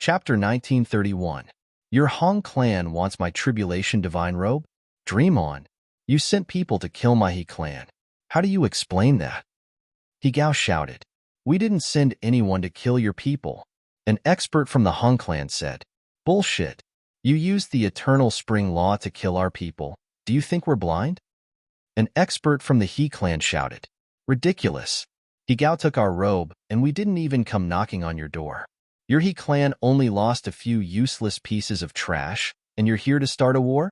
Chapter 1931. Your Hong clan wants my tribulation divine robe? Dream on. You sent people to kill my He clan. How do you explain that? He Gao shouted. We didn't send anyone to kill your people. An expert from the Hong clan said. Bullshit. You used the eternal spring law to kill our people. Do you think we're blind? An expert from the He clan shouted. Ridiculous. He Gao took our robe, and we didn't even come knocking on your door. Your He clan only lost a few useless pieces of trash, and you're here to start a war?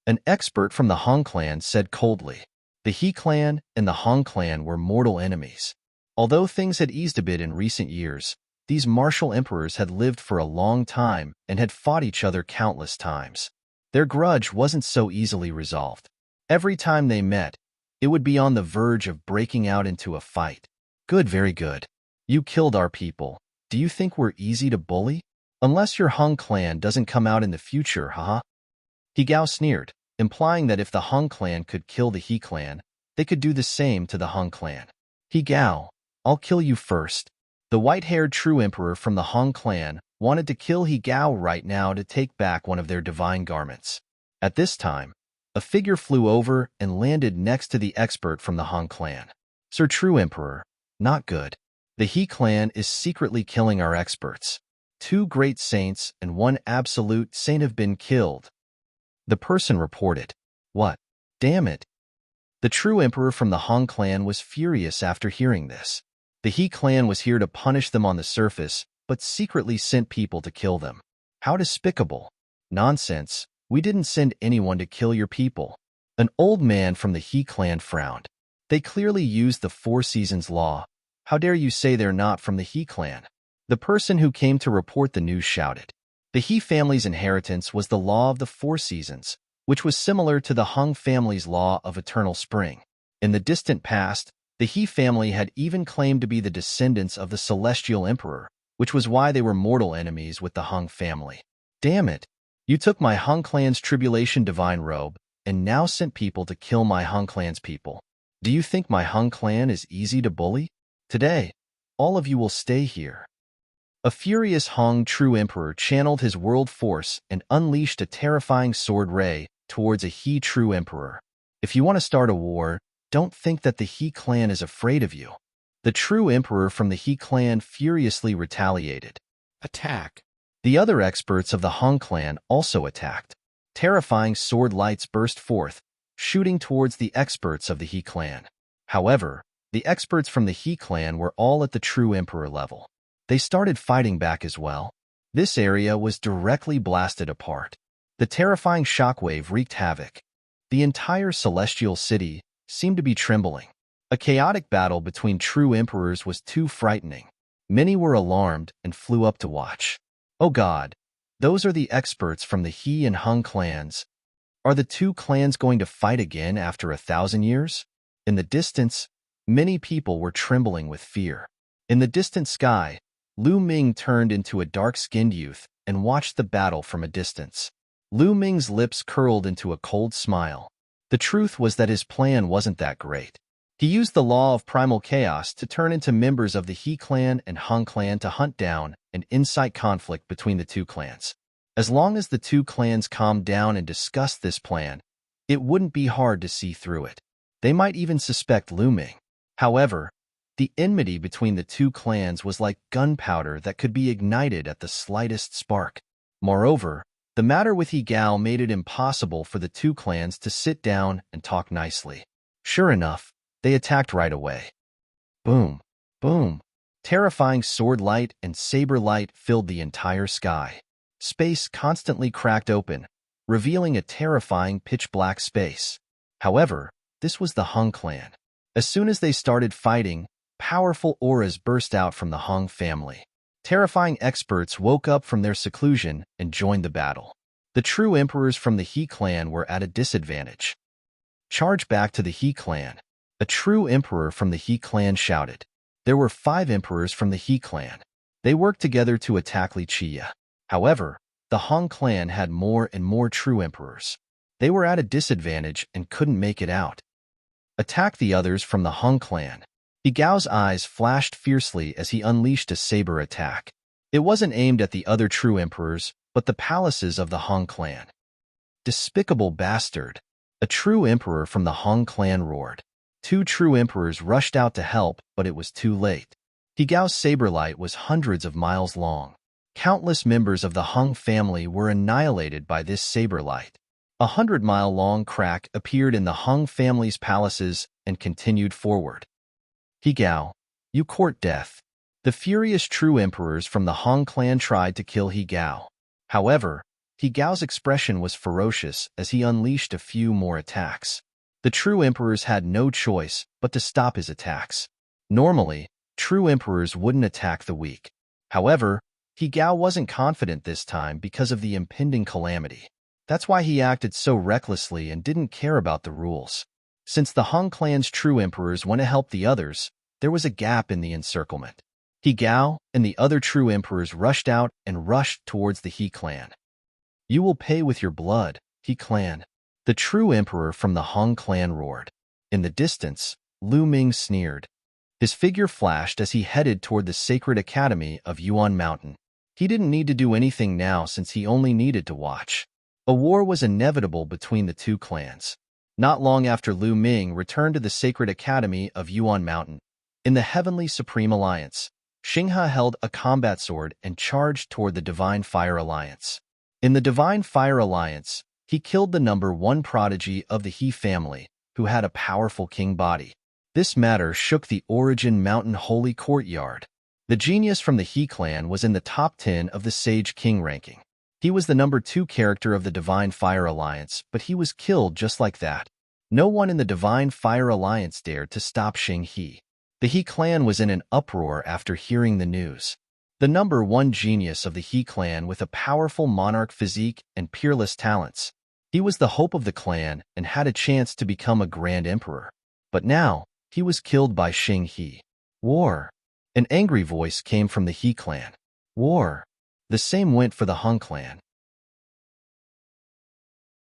An expert from the Hong clan said coldly. The He clan and the Hong clan were mortal enemies. Although things had eased a bit in recent years, these martial emperors had lived for a long time and had fought each other countless times. Their grudge wasn't so easily resolved. Every time they met, it would be on the verge of breaking out into a fight. Good, very good. You killed our people. Do you think we're easy to bully? Unless your Hong clan doesn't come out in the future, haha. He Gao sneered, implying that if the Hong clan could kill the He clan, they could do the same to the Hong clan. He Gao, I'll kill you first. The white-haired true emperor from the Hong clan wanted to kill He Gao right now to take back one of their divine garments. At this time, a figure flew over and landed next to the expert from the Hong clan. Sir True Emperor, not good. The He clan is secretly killing our experts. 2 great saints and 1 absolute saint have been killed. The person reported. What? Damn it. The True Emperor from the Hong clan was furious after hearing this. The He clan was here to punish them on the surface, but secretly sent people to kill them. How despicable. Nonsense. We didn't send anyone to kill your people. An old man from the He clan frowned. They clearly used the 4 seasons law. How dare you say they're not from the He clan? The person who came to report the news shouted. The He family's inheritance was the law of the 4 seasons, which was similar to the Hung family's law of eternal spring. In the distant past, the He family had even claimed to be the descendants of the celestial emperor, which was why they were mortal enemies with the Hung family. Damn it. You took my Hung clan's tribulation divine robe, and now sent people to kill my Hung clan's people. Do you think my Hung clan is easy to bully? Today, all of you will stay here. A furious Hong true emperor channeled his world force and unleashed a terrifying sword ray towards a He true emperor. If you want to start a war, don't think that the He clan is afraid of you. The true emperor from the He clan furiously retaliated. Attack. The other experts of the Hong clan also attacked. Terrifying sword lights burst forth, shooting towards the experts of the He clan. However, the experts from the He clan were all at the true emperor level. They started fighting back as well. This area was directly blasted apart. The terrifying shockwave wreaked havoc. The entire celestial city seemed to be trembling. A chaotic battle between true emperors was too frightening. Many were alarmed and flew up to watch. Oh God, those are the experts from the He and Hung clans. Are the 2 clans going to fight again after 1,000 years? In the distance, many people were trembling with fear. In the distant sky, Lu Ming turned into a dark-skinned youth and watched the battle from a distance. Lu Ming's lips curled into a cold smile. The truth was that his plan wasn't that great. He used the law of primal chaos to turn into members of the He clan and Hung clan to hunt down and incite conflict between the 2 clans. As long as the 2 clans calmed down and discussed this plan, it wouldn't be hard to see through it. They might even suspect Lu Ming. However, the enmity between the 2 clans was like gunpowder that could be ignited at the slightest spark. Moreover, the matter with He Gao made it impossible for the 2 clans to sit down and talk nicely. Sure enough, they attacked right away. Boom, boom. Terrifying sword light and saber light filled the entire sky. Space constantly cracked open, revealing a terrifying pitch-black space. However, this was the Hung clan. As soon as they started fighting, powerful auras burst out from the Hung family. Terrifying experts woke up from their seclusion and joined the battle. The true emperors from the He clan were at a disadvantage. Charge back to the He clan. A true emperor from the He clan shouted. There were 5 emperors from the He clan. They worked together to attack Li Chia. However, the Hung clan had more and more true emperors. They were at a disadvantage and couldn't make it out. Attack the others from the Hung clan. He Gao's eyes flashed fiercely as he unleashed a saber attack. It wasn't aimed at the other true emperors, but the palaces of the Han clan. Despicable bastard! A true emperor from the Han clan roared. Two true emperors rushed out to help, but it was too late. He Gao's saber light was hundreds of miles long. Countless members of the Hung family were annihilated by this saber light. 100-mile-long crack appeared in the Hung family's palaces and continued forward. He Gao, you court death. The furious true emperors from the Han clan tried to kill He Gao. However, He Gao's expression was ferocious as he unleashed a few more attacks. The true emperors had no choice but to stop his attacks. Normally, true emperors wouldn't attack the weak. However, He Gao wasn't confident this time because of the impending calamity. That's why he acted so recklessly and didn't care about the rules. Since the Han clan's true emperors went to help the others, there was a gap in the encirclement. He Gao and the other true emperors rushed out and rushed towards the He clan. You will pay with your blood, He clan. The true emperor from the Han clan roared. In the distance, Lu Ming sneered. His figure flashed as he headed toward the sacred academy of Yuan Mountain. He didn't need to do anything now since he only needed to watch. A war was inevitable between the two clans. Not long after Lu Ming returned to the sacred academy of Yuan Mountain, in the Heavenly Supreme Alliance, Xinghe held a combat sword and charged toward the Divine Fire Alliance. In the Divine Fire Alliance, he killed the #1 prodigy of the He family, who had a powerful king body. This matter shook the Origin Mountain Holy Courtyard. The genius from the He clan was in the top 10 of the Sage King ranking. He was the #2 character of the Divine Fire Alliance, but he was killed just like that. No one in the Divine Fire Alliance dared to stop Xing He. The He clan was in an uproar after hearing the news. The #1 genius of the He clan with a powerful monarch physique and peerless talents. He was the hope of the clan and had a chance to become a grand emperor. But now, he was killed by Xing He. War. An angry voice came from the He clan. War. The same went for the Hung clan.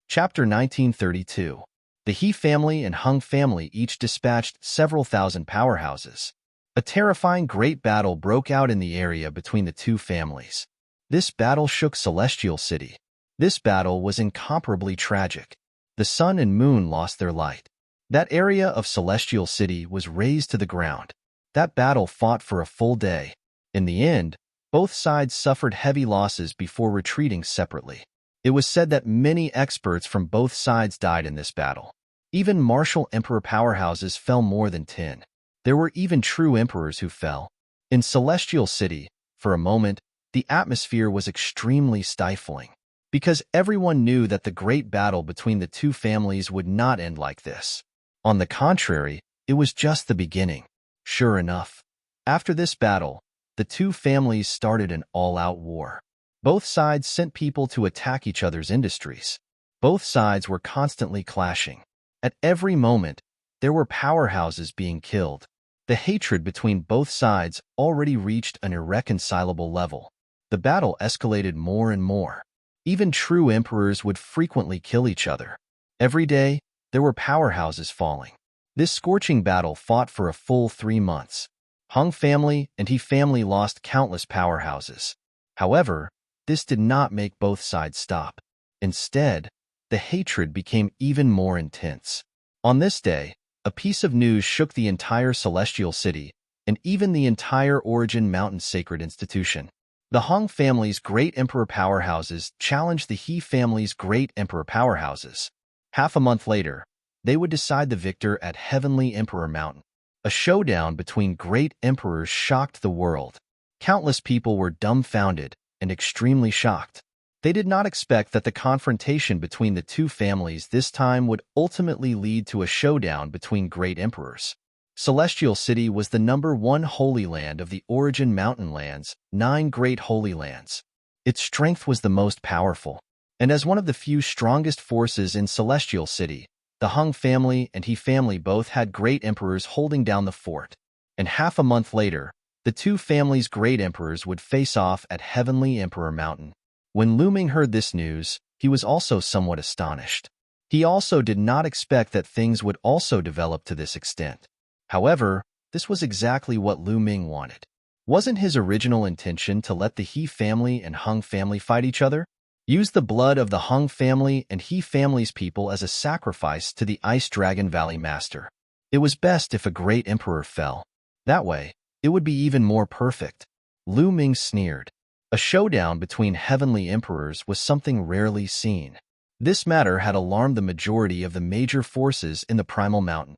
Chapter 1932. The He family and Hung family each dispatched several thousand powerhouses. A terrifying great battle broke out in the area between the two families. This battle shook Celestial City. This battle was incomparably tragic. The sun and moon lost their light. That area of Celestial City was razed to the ground. That battle fought for a full day. In the end, both sides suffered heavy losses before retreating separately. It was said that many experts from both sides died in this battle. Even martial emperor powerhouses fell more than 10. There were even true emperors who fell. In Celestial City, for a moment, the atmosphere was extremely stifling. Because everyone knew that the great battle between the two families would not end like this. On the contrary, it was just the beginning. Sure enough, after this battle, the two families started an all-out war. Both sides sent people to attack each other's industries. Both sides were constantly clashing. At every moment, there were powerhouses being killed. The hatred between both sides already reached an irreconcilable level. The battle escalated more and more. Even true emperors would frequently kill each other. Every day, there were powerhouses falling. This scorching battle fought for a full 3 months. Hung family and He family lost countless powerhouses. However, this did not make both sides stop. Instead, the hatred became even more intense. On this day, a piece of news shook the entire Celestial City and even the entire Origin Mountain Sacred Institution. The Hung family's great emperor powerhouses challenged the He family's great emperor powerhouses. Half a month later, they would decide the victor at Heavenly Emperor Mountain. A showdown between great emperors shocked the world. Countless people were dumbfounded and extremely shocked. They did not expect that the confrontation between the two families this time would ultimately lead to a showdown between great emperors. Celestial City was the #1 holy land of the Origin Mountain Lands, 9 great holy lands. Its strength was the most powerful, and as one of the few strongest forces in Celestial City, the Hung family and He family both had great emperors holding down the fort. And half a month later, the two families' great emperors would face off at Heavenly Emperor Mountain. When Lu Ming heard this news, he was also somewhat astonished. He also did not expect that things would also develop to this extent. However, this was exactly what Lu Ming wanted. Wasn't his original intention to let the He family and Hung family fight each other? Use the blood of the Hung family and He family's people as a sacrifice to the Ice Dragon Valley Master. It was best if a great emperor fell. That way, it would be even more perfect. Lu Ming sneered. A showdown between heavenly emperors was something rarely seen. This matter had alarmed the majority of the major forces in the Primal Mountain.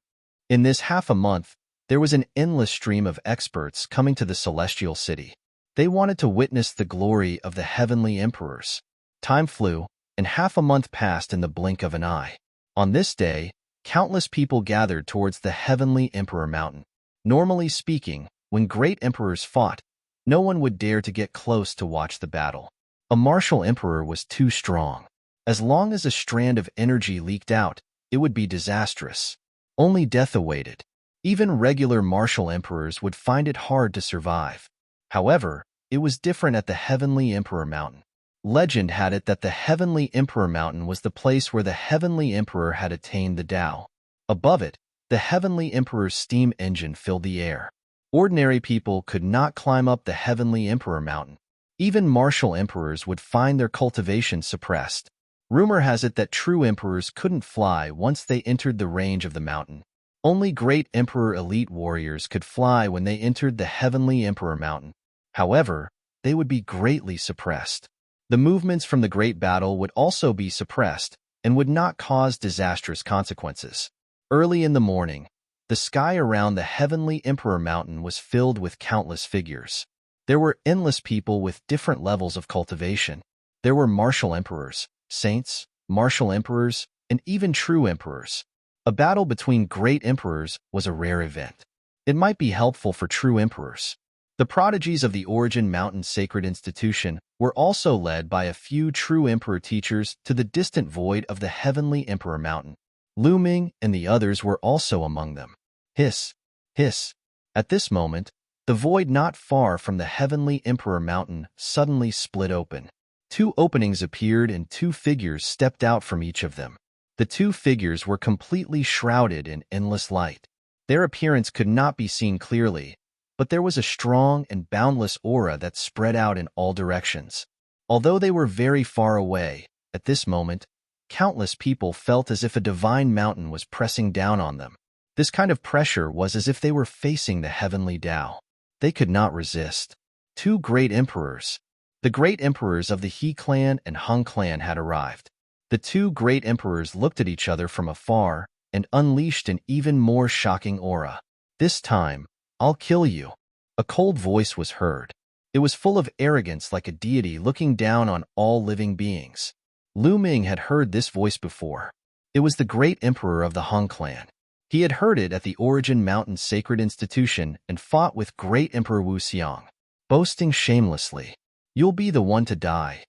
In this half a month, there was an endless stream of experts coming to the Celestial City. They wanted to witness the glory of the heavenly emperors. Time flew, and half a month passed in the blink of an eye. On this day, countless people gathered towards the heavenly Emperor Mountain. Normally speaking, when great emperors fought, no one would dare to get close to watch the battle. A martial emperor was too strong. As long as a strand of energy leaked out, it would be disastrous. Only death awaited. Even regular martial emperors would find it hard to survive. However, it was different at the Heavenly Emperor Mountain. Legend had it that the Heavenly Emperor Mountain was the place where the Heavenly Emperor had attained the Tao. Above it, the Heavenly Emperor's steam engine filled the air. Ordinary people could not climb up the Heavenly Emperor Mountain. Even martial emperors would find their cultivation suppressed. Rumor has it that true emperors couldn't fly once they entered the range of the mountain. Only great emperor elite warriors could fly when they entered the Heavenly Emperor Mountain. However, they would be greatly suppressed. The movements from the great battle would also be suppressed and would not cause disastrous consequences. Early in the morning, the sky around the Heavenly Emperor Mountain was filled with countless figures. There were endless people with different levels of cultivation. There were martial emperors, saints, martial emperors, and even true emperors. A battle between great emperors was a rare event. It might be helpful for true emperors. The prodigies of the Origin Mountain Sacred Institution were also led by a few true emperor teachers to the distant void of the Heavenly Emperor Mountain. Lu Ming and the others were also among them. Hiss, hiss. At this moment, the void not far from the Heavenly Emperor Mountain suddenly split open. Two openings appeared and two figures stepped out from each of them. The two figures were completely shrouded in endless light. Their appearance could not be seen clearly, but there was a strong and boundless aura that spread out in all directions. Although they were very far away, at this moment, countless people felt as if a divine mountain was pressing down on them. This kind of pressure was as if they were facing the heavenly Tao. They could not resist. Two great emperors. The great emperors of the He clan and Hung clan had arrived. The two great emperors looked at each other from afar and unleashed an even more shocking aura. This time, I'll kill you. A cold voice was heard. It was full of arrogance like a deity looking down on all living beings. Lu Ming had heard this voice before. It was the great emperor of the Hung clan. He had heard it at the Origin Mountain Sacred Institution and fought with great Emperor Wu Xiang, boasting shamelessly, "You'll be the one to die."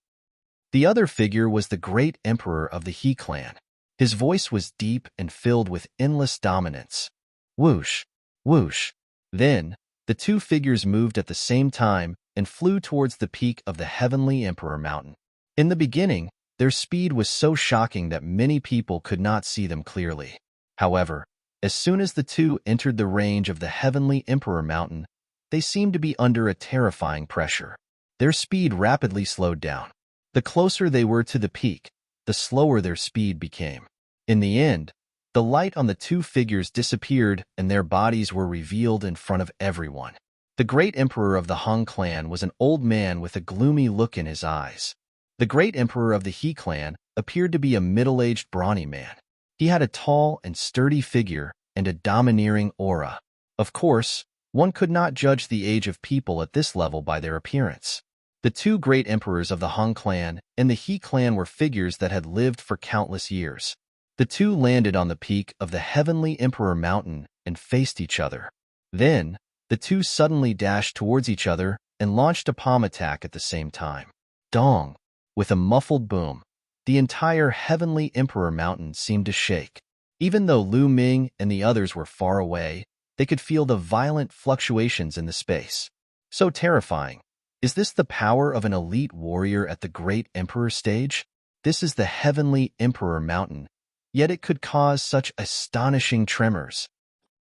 The other figure was the great emperor of the He clan. His voice was deep and filled with endless dominance. Whoosh, whoosh. Then, the two figures moved at the same time and flew towards the peak of the Heavenly Emperor Mountain. In the beginning, their speed was so shocking that many people could not see them clearly. However, as soon as the two entered the range of the Heavenly Emperor Mountain, they seemed to be under a terrifying pressure. Their speed rapidly slowed down. The closer they were to the peak, the slower their speed became. In the end, the light on the two figures disappeared and their bodies were revealed in front of everyone. The great emperor of the Hung clan was an old man with a gloomy look in his eyes. The great emperor of the He clan appeared to be a middle-aged brawny man. He had a tall and sturdy figure and a domineering aura. Of course, one could not judge the age of people at this level by their appearance. The two great emperors of the Hung clan and the He clan were figures that had lived for countless years. The two landed on the peak of the Heavenly Emperor Mountain and faced each other. Then, the two suddenly dashed towards each other and launched a palm attack at the same time. Dong! With a muffled boom, the entire Heavenly Emperor Mountain seemed to shake. Even though Lu Ming and the others were far away, they could feel the violent fluctuations in the space. So terrifying. Is this the power of an elite warrior at the Great Emperor stage? This is the Heavenly Emperor Mountain, yet it could cause such astonishing tremors.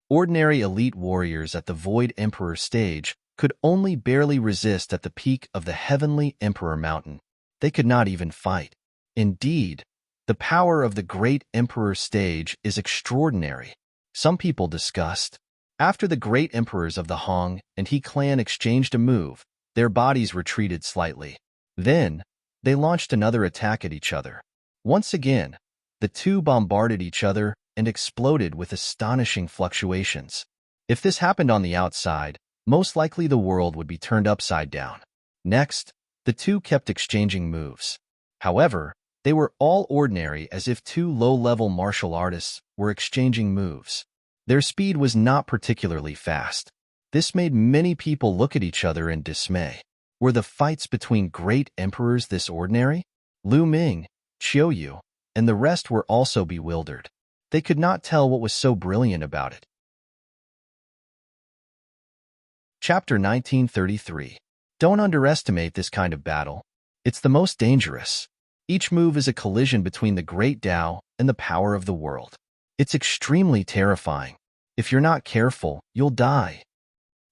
Ordinary elite warriors at the Void Emperor stage could only barely resist at the peak of the heavenly Emperor Mountain. They could not even fight. Indeed, the power of the great Emperor stage is extraordinary. Some people discussed. After the great emperors of the Hong and He clan exchanged a move, their bodies retreated slightly. Then, they launched another attack at each other. Once again, the two bombarded each other and exploded with astonishing fluctuations. If this happened on the outside, most likely the world would be turned upside down. Next, the two kept exchanging moves. However, they were all ordinary, as if two low-level martial artists were exchanging moves. Their speed was not particularly fast. This made many people look at each other in dismay. Were the fights between great emperors this ordinary? Lu Ming, Qiu Yu, and the rest were also bewildered. They could not tell what was so brilliant about it. Chapter 1933. Don't underestimate this kind of battle. It's the most dangerous. Each move is a collision between the great Tao and the power of the world. It's extremely terrifying. If you're not careful, you'll die.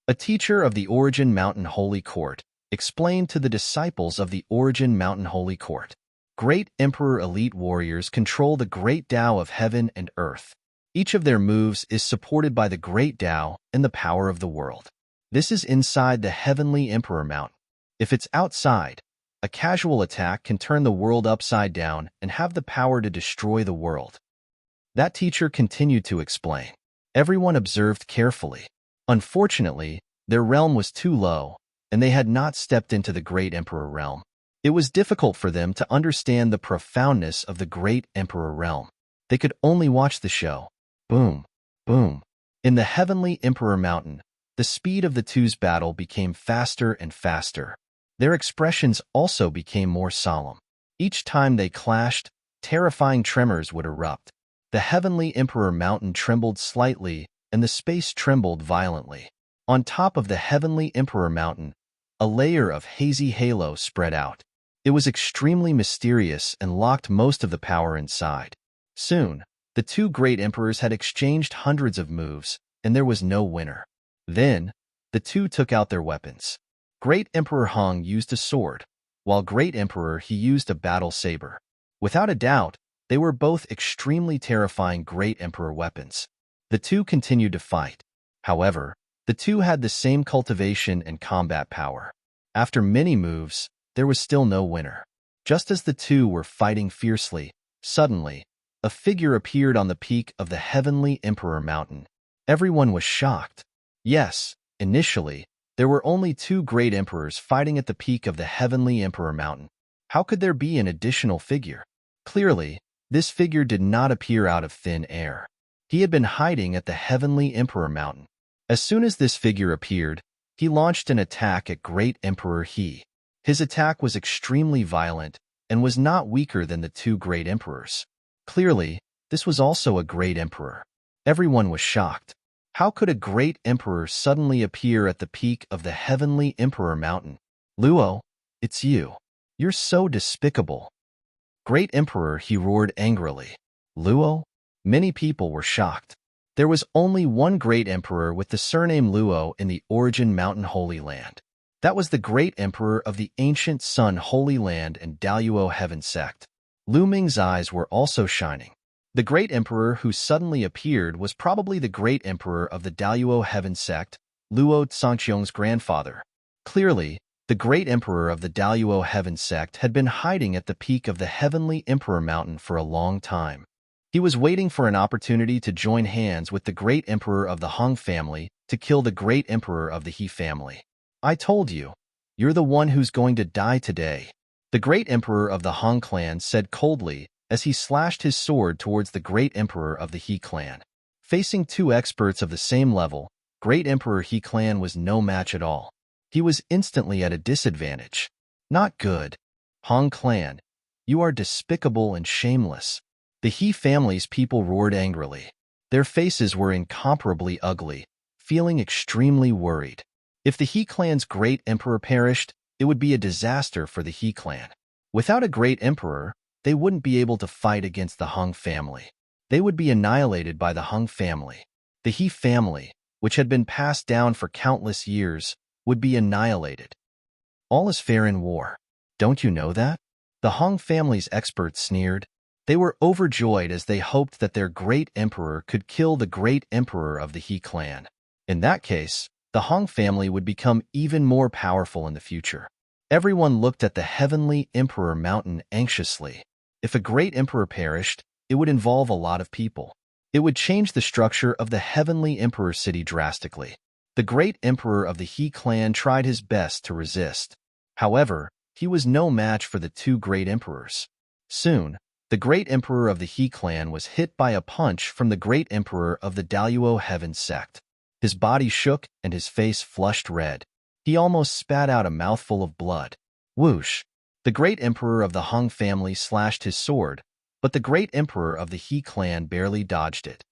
A teacher of the Origin Mountain Holy Court explained to the disciples of the Origin Mountain Holy Court. Great Emperor elite warriors control the great Tao of heaven and earth. Each of their moves is supported by the great Tao and the power of the world. This is inside the heavenly Emperor Mountain. If it's outside, a casual attack can turn the world upside down and have the power to destroy the world. That teacher continued to explain. Everyone observed carefully. Unfortunately, their realm was too low, and they had not stepped into the great Emperor realm. It was difficult for them to understand the profoundness of the great Emperor realm. They could only watch the show. Boom, boom. In the heavenly Emperor Mountain, the speed of the two's battle became faster and faster. Their expressions also became more solemn. Each time they clashed, terrifying tremors would erupt. The heavenly Emperor Mountain trembled slightly, and the space trembled violently. On top of the heavenly Emperor Mountain, a layer of hazy halo spread out. It was extremely mysterious and locked most of the power inside. Soon, the two great emperors had exchanged hundreds of moves, and there was no winner. Then, the two took out their weapons. Great Emperor Hong used a sword, while Great Emperor He used a battle saber. Without a doubt, they were both extremely terrifying Great Emperor weapons. The two continued to fight. However, the two had the same cultivation and combat power. After many moves, there was still no winner. Just as the two were fighting fiercely, suddenly, a figure appeared on the peak of the heavenly Emperor Mountain. Everyone was shocked. Yes, initially, there were only two great emperors fighting at the peak of the heavenly Emperor Mountain. How could there be an additional figure? Clearly, this figure did not appear out of thin air. He had been hiding at the heavenly Emperor Mountain. As soon as this figure appeared, he launched an attack at Great Emperor He. His attack was extremely violent and was not weaker than the two great emperors. Clearly, this was also a great emperor. Everyone was shocked. How could a great emperor suddenly appear at the peak of the heavenly Emperor Mountain? Luo, it's you. You're so despicable. Great Emperor, he roared angrily. Luo? Many people were shocked. There was only one great emperor with the surname Luo in the Origin Mountain Holy Land. That was the great emperor of the ancient Sun Holy Land and Daluo Heaven sect. Lu Ming's eyes were also shining. The great emperor who suddenly appeared was probably the great emperor of the Daluo Heaven sect, Luo Tsangqiong's grandfather. Clearly, the great emperor of the Daluo Heaven sect had been hiding at the peak of the heavenly Emperor Mountain for a long time. He was waiting for an opportunity to join hands with the great emperor of the Hong family to kill the great emperor of the He family. I told you, you're the one who's going to die today. The great emperor of the Hong clan said coldly as he slashed his sword towards the great emperor of the He clan. Facing two experts of the same level, great emperor He clan was no match at all. He was instantly at a disadvantage. Not good. Hong clan, you are despicable and shameless. The He family's people roared angrily. Their faces were incomparably ugly, feeling extremely worried. If the He clan's great emperor perished, it would be a disaster for the He clan. Without a great emperor, they wouldn't be able to fight against the Hong family. They would be annihilated by the Hong family. The He family, which had been passed down for countless years, would be annihilated. All is fair in war. Don't you know that? The Han family's experts sneered. They were overjoyed as they hoped that their great emperor could kill the great emperor of the He clan. In that case, the Han family would become even more powerful in the future. Everyone looked at the heavenly emperor mountain anxiously. If a great emperor perished, it would involve a lot of people. It would change the structure of the heavenly emperor city drastically. The great emperor of the He clan tried his best to resist. However, he was no match for the two great emperors. Soon, the great emperor of the He clan was hit by a punch from the great emperor of the Daluo heaven sect. His body shook and his face flushed red. He almost spat out a mouthful of blood. Whoosh! The great emperor of the Han family slashed his sword, but the great emperor of the He clan barely dodged it.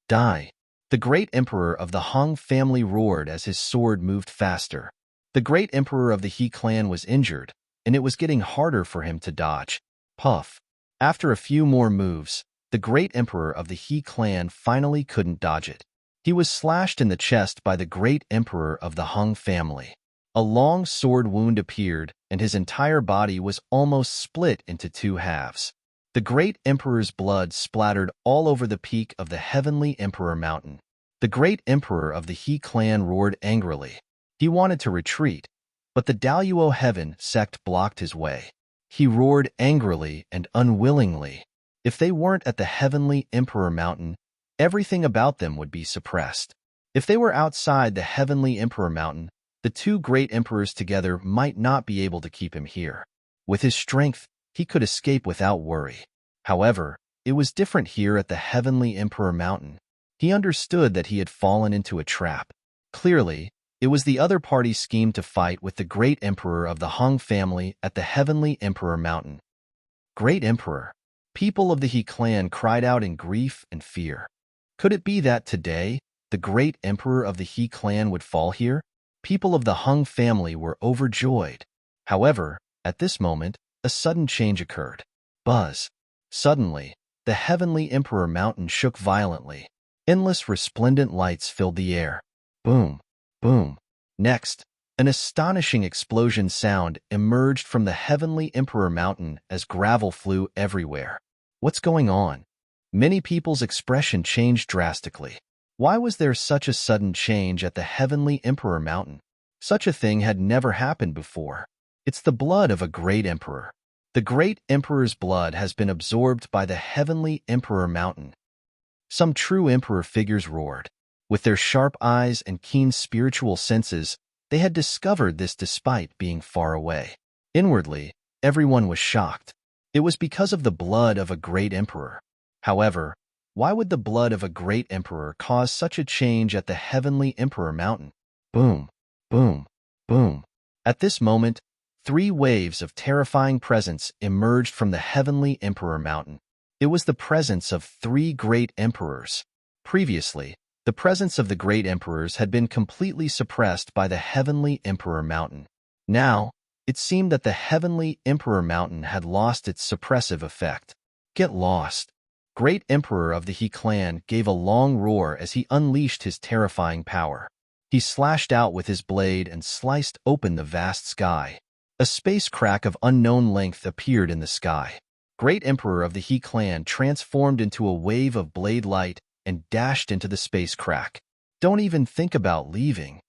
Die! The great emperor of the Han family roared as his sword moved faster. The great emperor of the He clan was injured, and it was getting harder for him to dodge. Puff! After a few more moves, the great emperor of the He clan finally couldn't dodge it. He was slashed in the chest by the great emperor of the Han family. A long sword wound appeared, and his entire body was almost split into two halves. The great emperor's blood splattered all over the peak of the heavenly emperor mountain. The great emperor of the He clan roared angrily. He wanted to retreat, but the Daluo heaven sect blocked his way. He roared angrily and unwillingly. If they weren't at the heavenly emperor mountain, everything about them would be suppressed. If they were outside the heavenly emperor mountain, the two great emperors together might not be able to keep him here. With his strength, he could escape without worry. However, it was different here at the heavenly emperor mountain. He understood that he had fallen into a trap. Clearly, it was the other party's scheme to fight with the great emperor of the Han family at the heavenly emperor mountain. Great emperor! People of the He clan cried out in grief and fear. Could it be that today, the great emperor of the He clan would fall here? People of the Han family were overjoyed. However, at this moment, a sudden change occurred. Buzz! Suddenly, the heavenly emperor mountain shook violently. Endless resplendent lights filled the air. Boom! Boom! Next, an astonishing explosion sound emerged from the heavenly emperor mountain as gravel flew everywhere. What's going on? Many people's expression changed drastically. Why was there such a sudden change at the heavenly emperor mountain? Such a thing had never happened before. It's the blood of a great emperor. The great emperor's blood has been absorbed by the heavenly emperor mountain. Some true emperor figures roared. With their sharp eyes and keen spiritual senses, they had discovered this despite being far away. Inwardly, everyone was shocked. It was because of the blood of a great emperor. However, why would the blood of a great emperor cause such a change at the heavenly emperor mountain? Boom! Boom! Boom! At this moment, 3 waves of terrifying presence emerged from the heavenly emperor mountain. It was the presence of 3 great emperors. Previously, the presence of the great emperors had been completely suppressed by the heavenly emperor mountain. Now, it seemed that the heavenly emperor mountain had lost its suppressive effect. Get lost! Great emperor of the He clan gave a long roar as he unleashed his terrifying power. He slashed out with his blade and sliced open the vast sky. A space crack of unknown length appeared in the sky. Great emperor of the He clan transformed into a wave of blade light and dashed into the space crack. Don't even think about leaving.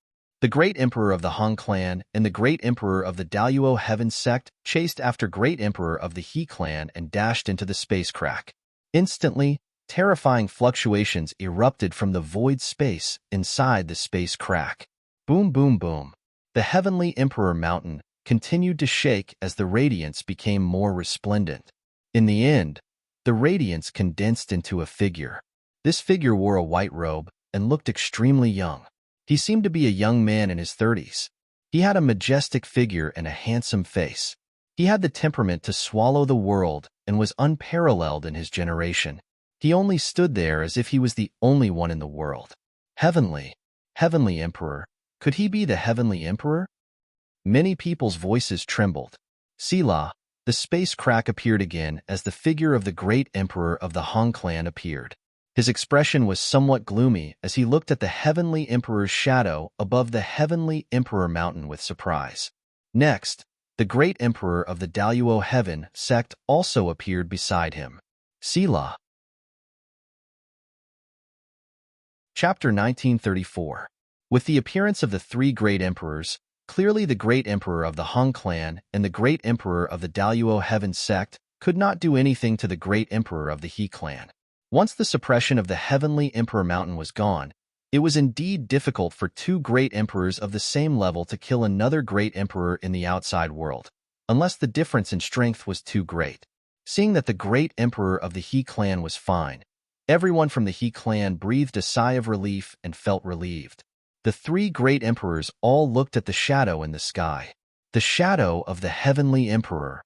The great emperor of the Han clan and the great emperor of the Daluo heaven sect chased after great emperor of the He clan and dashed into the space crack. Instantly, terrifying fluctuations erupted from the void space inside the space crack. Boom, boom, boom. The heavenly emperor mountain continued to shake as the radiance became more resplendent. In the end, the radiance condensed into a figure. This figure wore a white robe and looked extremely young. He seemed to be a young man in his 30s. He had a majestic figure and a handsome face. He had the temperament to swallow the world and was unparalleled in his generation. He only stood there as if he was the only one in the world. Heavenly Emperor. Could he be the heavenly emperor? Many people's voices trembled. Selah, the space crack appeared again as the figure of the great emperor of the Han clan appeared. His expression was somewhat gloomy as he looked at the Heavenly Emperor's shadow above the Heavenly Emperor Mountain with surprise. Next, the great emperor of the Daluo Heaven sect also appeared beside him. Selah. Chapter 1934. With the appearance of the three great emperors, clearly the great emperor of the Han clan and the great emperor of the Daluo Heaven sect could not do anything to the great emperor of the He clan. Once the suppression of the Heavenly Emperor Mountain was gone, it was indeed difficult for two great emperors of the same level to kill another great emperor in the outside world, unless the difference in strength was too great. Seeing that the great emperor of the He clan was fine, everyone from the He clan breathed a sigh of relief and felt relieved. The three great emperors all looked at the shadow in the sky. The shadow of the Heavenly Emperor.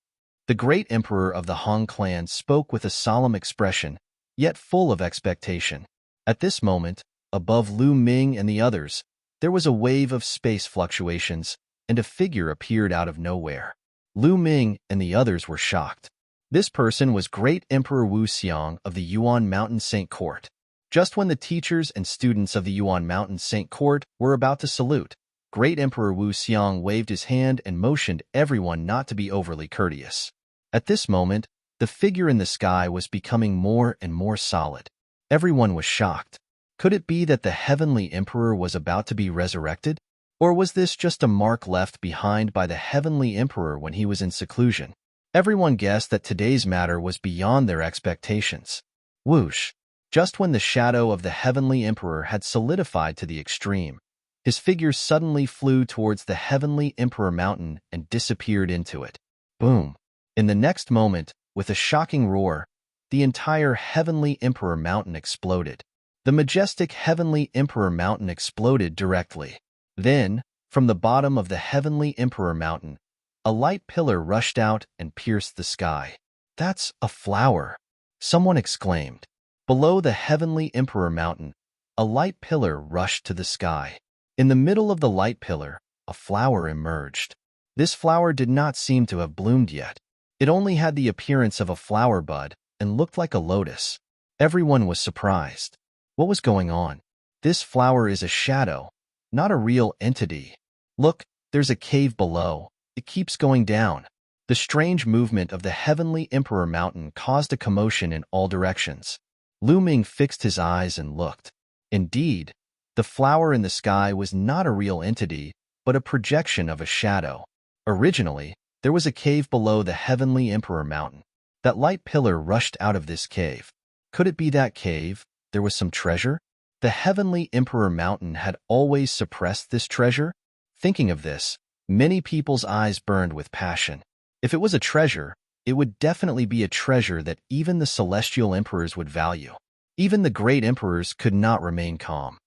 The great emperor of the Han clan spoke with a solemn expression, yet full of expectation. At this moment, above Lu Ming and the others, there was a wave of space fluctuations, and a figure appeared out of nowhere. Lu Ming and the others were shocked. This person was Great Emperor Wu Xiang of the Yuan Mountain Saint Court. Just when the teachers and students of the Yuan Mountain Saint Court were about to salute, Great Emperor Wu Xiang waved his hand and motioned everyone not to be overly courteous. At this moment, the figure in the sky was becoming more and more solid. Everyone was shocked. Could it be that the Heavenly Emperor was about to be resurrected? Or was this just a mark left behind by the Heavenly Emperor when he was in seclusion? Everyone guessed that today's matter was beyond their expectations. Whoosh! Just when the shadow of the Heavenly Emperor had solidified to the extreme, his figure suddenly flew towards the Heavenly Emperor Mountain and disappeared into it. Boom! In the next moment, with a shocking roar, the entire Heavenly Emperor Mountain exploded. The majestic Heavenly Emperor Mountain exploded directly. Then, from the bottom of the Heavenly Emperor Mountain, a light pillar rushed out and pierced the sky. "That's a flower!" someone exclaimed. Below the Heavenly Emperor Mountain, a light pillar rushed to the sky. In the middle of the light pillar, a flower emerged. This flower did not seem to have bloomed yet. It only had the appearance of a flower bud and looked like a lotus. Everyone was surprised. What was going on? This flower is a shadow, not a real entity. Look, there's a cave below. It keeps going down. The strange movement of the Heavenly Emperor Mountain caused a commotion in all directions. Lu Ming fixed his eyes and looked. Indeed, the flower in the sky was not a real entity, but a projection of a shadow. Originally, there was a cave below the Heavenly Emperor Mountain. That light pillar rushed out of this cave. Could it be that cave? There was some treasure? The Heavenly Emperor Mountain had always suppressed this treasure? Thinking of this, many people's eyes burned with passion. If it was a treasure, it would definitely be a treasure that even the celestial emperors would value. Even the great emperors could not remain calm.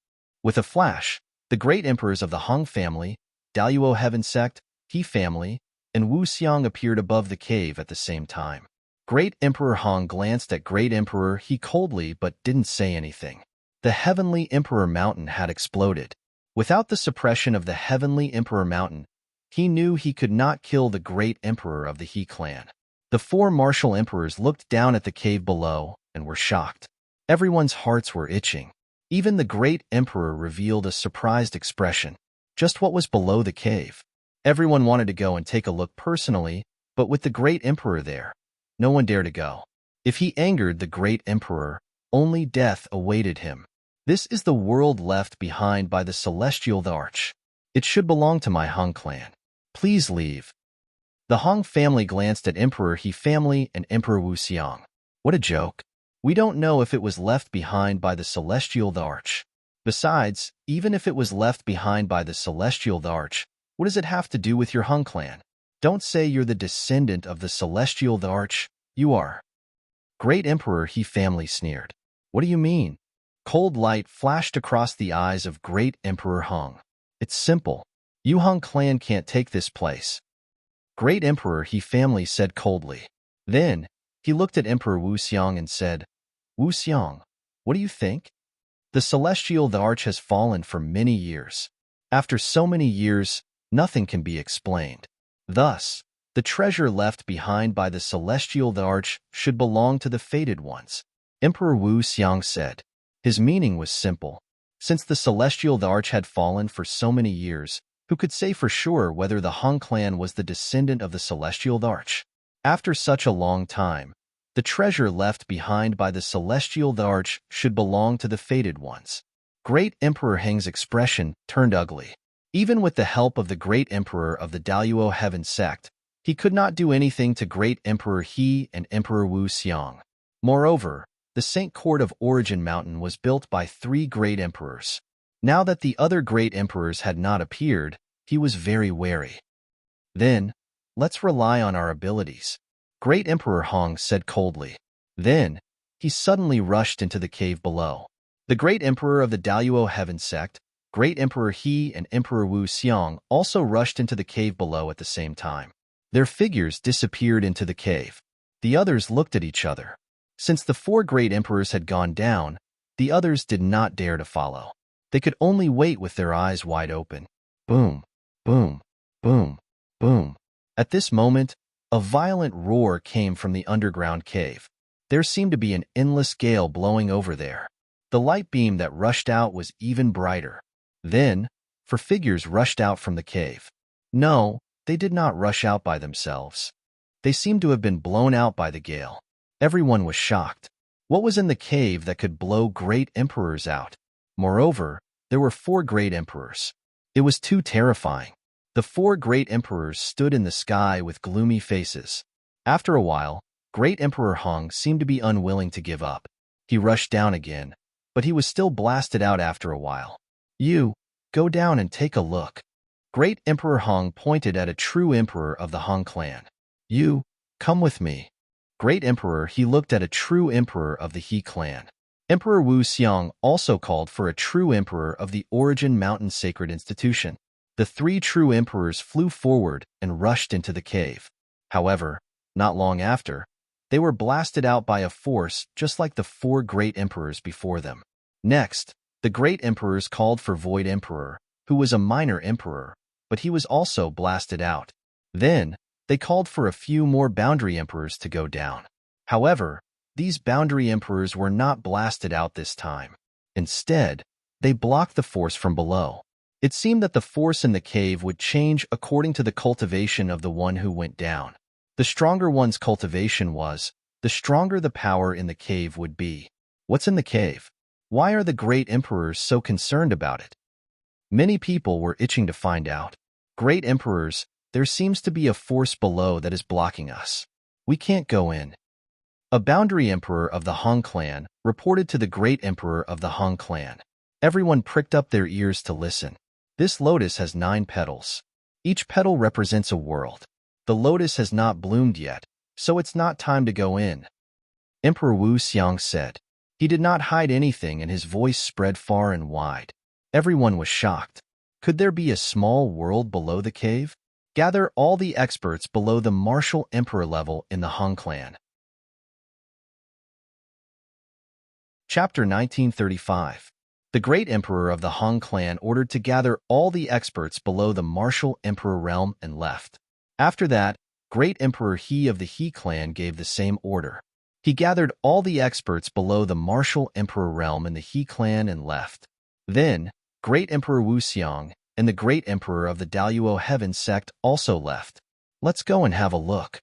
With a flash, the great emperors of the Hong family, Daluo Heaven sect, He family, and Wu Xiang appeared above the cave at the same time. Great Emperor Hong glanced at Great Emperor He coldly but didn't say anything. The Heavenly Emperor Mountain had exploded. Without the suppression of the Heavenly Emperor Mountain, he knew he could not kill the Great Emperor of the He clan. The four martial emperors looked down at the cave below and were shocked. Everyone's hearts were itching. Even the Great Emperor revealed a surprised expression. Just what was below the cave? Everyone wanted to go and take a look personally, but with the Great Emperor there, no one dared to go. If he angered the Great Emperor, only death awaited him. This is the world left behind by the Celestial Arch. It should belong to my Hong clan. Please leave. The Hong family glanced at Emperor He family and Emperor Wu Xiang. What a joke. We don't know if it was left behind by the Celestial Arch. Besides, even if it was left behind by the Celestial Arch, what does it have to do with your Hong clan? Don't say you're the descendant of the Celestial Arch. You are. Great Emperor He family sneered. What do you mean? Cold light flashed across the eyes of Great Emperor Hong. It's simple. You Hong clan can't take this place. Great Emperor He family said coldly. Then, he looked at Emperor Wu Xiang and said, Wu Xiang, what do you think? The Celestial Arch has fallen for many years. After so many years, nothing can be explained. Thus, the treasure left behind by the Celestial Arch should belong to the fated ones. Emperor Wu Xiang said. His meaning was simple. Since the celestial arch had fallen for so many years, who could say for sure whether the Han clan was the descendant of the celestial arch? After such a long time, the treasure left behind by the celestial arch should belong to the fated ones. Great Emperor Heng's expression turned ugly. Even with the help of the Great Emperor of the Daluo Heaven sect, he could not do anything to Great Emperor He and Emperor Wu Xiang. Moreover, the Saint Court of Origin Mountain was built by 3 great emperors. Now that the other great emperors had not appeared, he was very wary. Then, let's rely on our abilities, Great Emperor Hong said coldly. Then, he suddenly rushed into the cave below. The Great Emperor of the Daluo Heaven sect, Great Emperor He and Emperor Wu Xiang also rushed into the cave below at the same time. Their figures disappeared into the cave. The others looked at each other. Since the 4 great emperors had gone down, the others did not dare to follow. They could only wait with their eyes wide open. Boom, boom, boom, boom. At this moment, a violent roar came from the underground cave. There seemed to be an endless gale blowing over there. The light beam that rushed out was even brighter. Then, 4 figures rushed out from the cave. No, they did not rush out by themselves. They seemed to have been blown out by the gale. Everyone was shocked. What was in the cave that could blow great emperors out? Moreover, there were 4 great emperors. It was too terrifying. The 4 great emperors stood in the sky with gloomy faces. After a while, Great Emperor Hong seemed to be unwilling to give up. He rushed down again, but he was still blasted out after a while. You, go down and take a look. Great Emperor Hong pointed at a true emperor of the Han clan. You, come with me. Great Emperor He looked at a true emperor of the He clan. Emperor Wu Xiang also called for a true emperor of the Origin Mountain Sacred Institution. The 3 true emperors flew forward and rushed into the cave. However, not long after, they were blasted out by a force just like the 4 great emperors before them. Next, the great emperors called for Void Emperor, who was a minor emperor, but he was also blasted out. Then, they called for a few more boundary emperors to go down. However, these boundary emperors were not blasted out this time. Instead, they blocked the force from below. It seemed that the force in the cave would change according to the cultivation of the one who went down. The stronger one's cultivation was, the stronger the power in the cave would be. What's in the cave? Why are the great emperors so concerned about it? Many people were itching to find out. Great emperors, there seems to be a force below that is blocking us. We can't go in. A boundary emperor of the Han clan reported to the great emperor of the Han clan. Everyone pricked up their ears to listen. This lotus has 9 petals. Each petal represents a world. The lotus has not bloomed yet, so it's not time to go in. Emperor Wu Xiang said. He did not hide anything and his voice spread far and wide. Everyone was shocked. Could there be a small world below the cave? Gather all the experts below the martial emperor level in the Han clan. Chapter 1935. The great emperor of the Han clan ordered to gather all the experts below the martial emperor realm and left. After that, Great Emperor He of the He clan gave the same order. He gathered all the experts below the martial emperor realm in the He clan and left. Then, Great Emperor Wu Xiang and the Great Emperor of the Daluo Heaven sect also left. Let's go and have a look.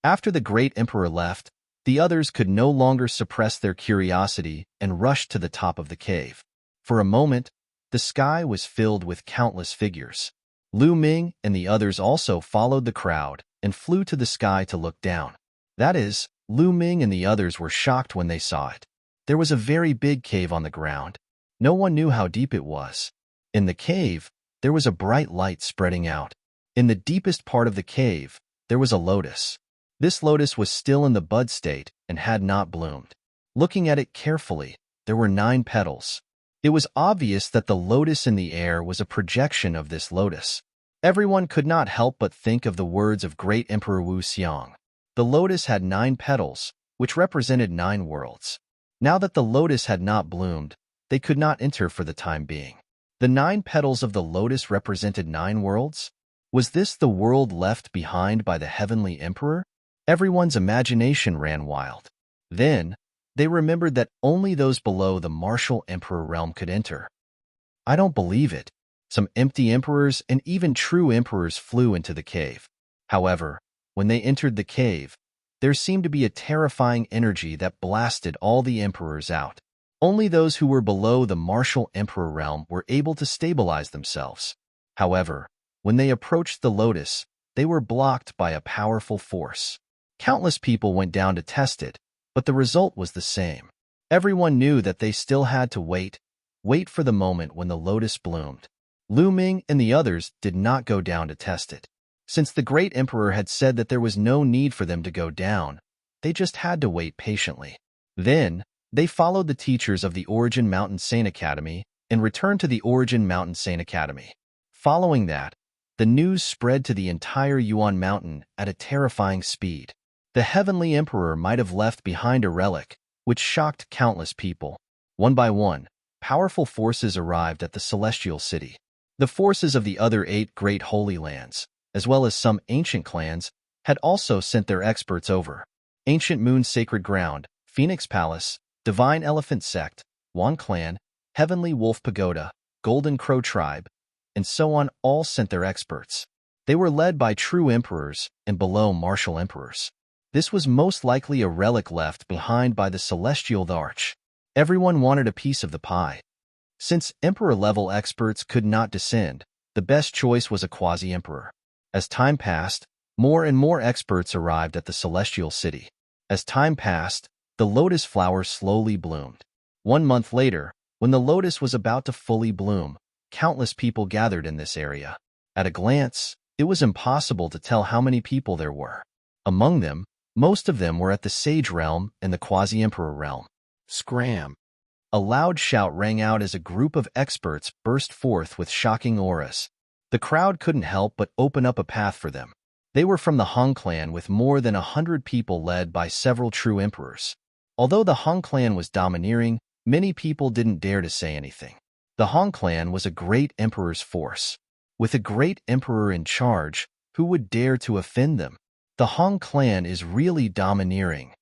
After the Great Emperor left, the others could no longer suppress their curiosity and rushed to the top of the cave. For a moment, the sky was filled with countless figures. Lu Ming and the others also followed the crowd and flew to the sky to look down. That is, Lu Ming and the others were shocked when they saw it. There was a very big cave on the ground. No one knew how deep it was. In the cave, there was a bright light spreading out. In the deepest part of the cave, there was a lotus. This lotus was still in the bud state and had not bloomed. Looking at it carefully, there were 9 petals. It was obvious that the lotus in the air was a projection of this lotus. Everyone could not help but think of the words of Great Emperor Wu Xiang. The lotus had 9 petals, which represented 9 worlds. Now that the lotus had not bloomed, they could not enter for the time being. The 9 petals of the lotus represented 9 worlds? Was this the world left behind by the heavenly emperor? Everyone's imagination ran wild. Then, They remembered that only those below the martial emperor realm could enter. I don't believe it. Some empty emperors and even true emperors flew into the cave. However, when they entered the cave, there seemed to be a terrifying energy that blasted all the emperors out. Only those who were below the martial emperor realm were able to stabilize themselves. However, when they approached the lotus, they were blocked by a powerful force. Countless people went down to test it, but the result was the same. Everyone knew that they still had to wait for the moment when the lotus bloomed. Lu Ming and the others did not go down to test it. Since the great emperor had said that there was no need for them to go down, they just had to wait patiently. Then, they followed the teachers of the Origin Mountain Saint Academy and returned to the Origin Mountain Saint Academy. Following that, the news spread to the entire Yuan Mountain at a terrifying speed. The Heavenly Emperor might have left behind a relic, which shocked countless people. One by one, powerful forces arrived at the Celestial City. The forces of the other 8 great Holy Lands, as well as some ancient clans, had also sent their experts over. Ancient Moon Sacred Ground, Phoenix Palace, Divine Elephant Sect, Wan Clan, Heavenly Wolf Pagoda, Golden Crow Tribe, and so on all sent their experts. They were led by true emperors and below martial emperors. This was most likely a relic left behind by the Celestial Arch. Everyone wanted a piece of the pie. Since emperor-level experts could not descend, the best choice was a quasi-emperor. As time passed, more and more experts arrived at the Celestial City. As time passed, the lotus flower slowly bloomed. 1 month later, when the lotus was about to fully bloom, countless people gathered in this area. At a glance, it was impossible to tell how many people there were. Among them, most of them were at the Sage Realm and the Quasi-Emperor Realm. Scram! A loud shout rang out as a group of experts burst forth with shocking auras. The crowd couldn't help but open up a path for them. They were from the Han clan with more than 100 people led by several true emperors. Although the Han clan was domineering, many people didn't dare to say anything. The Han clan was a great emperor's force. With a great emperor in charge, who would dare to offend them? The Han clan is really domineering.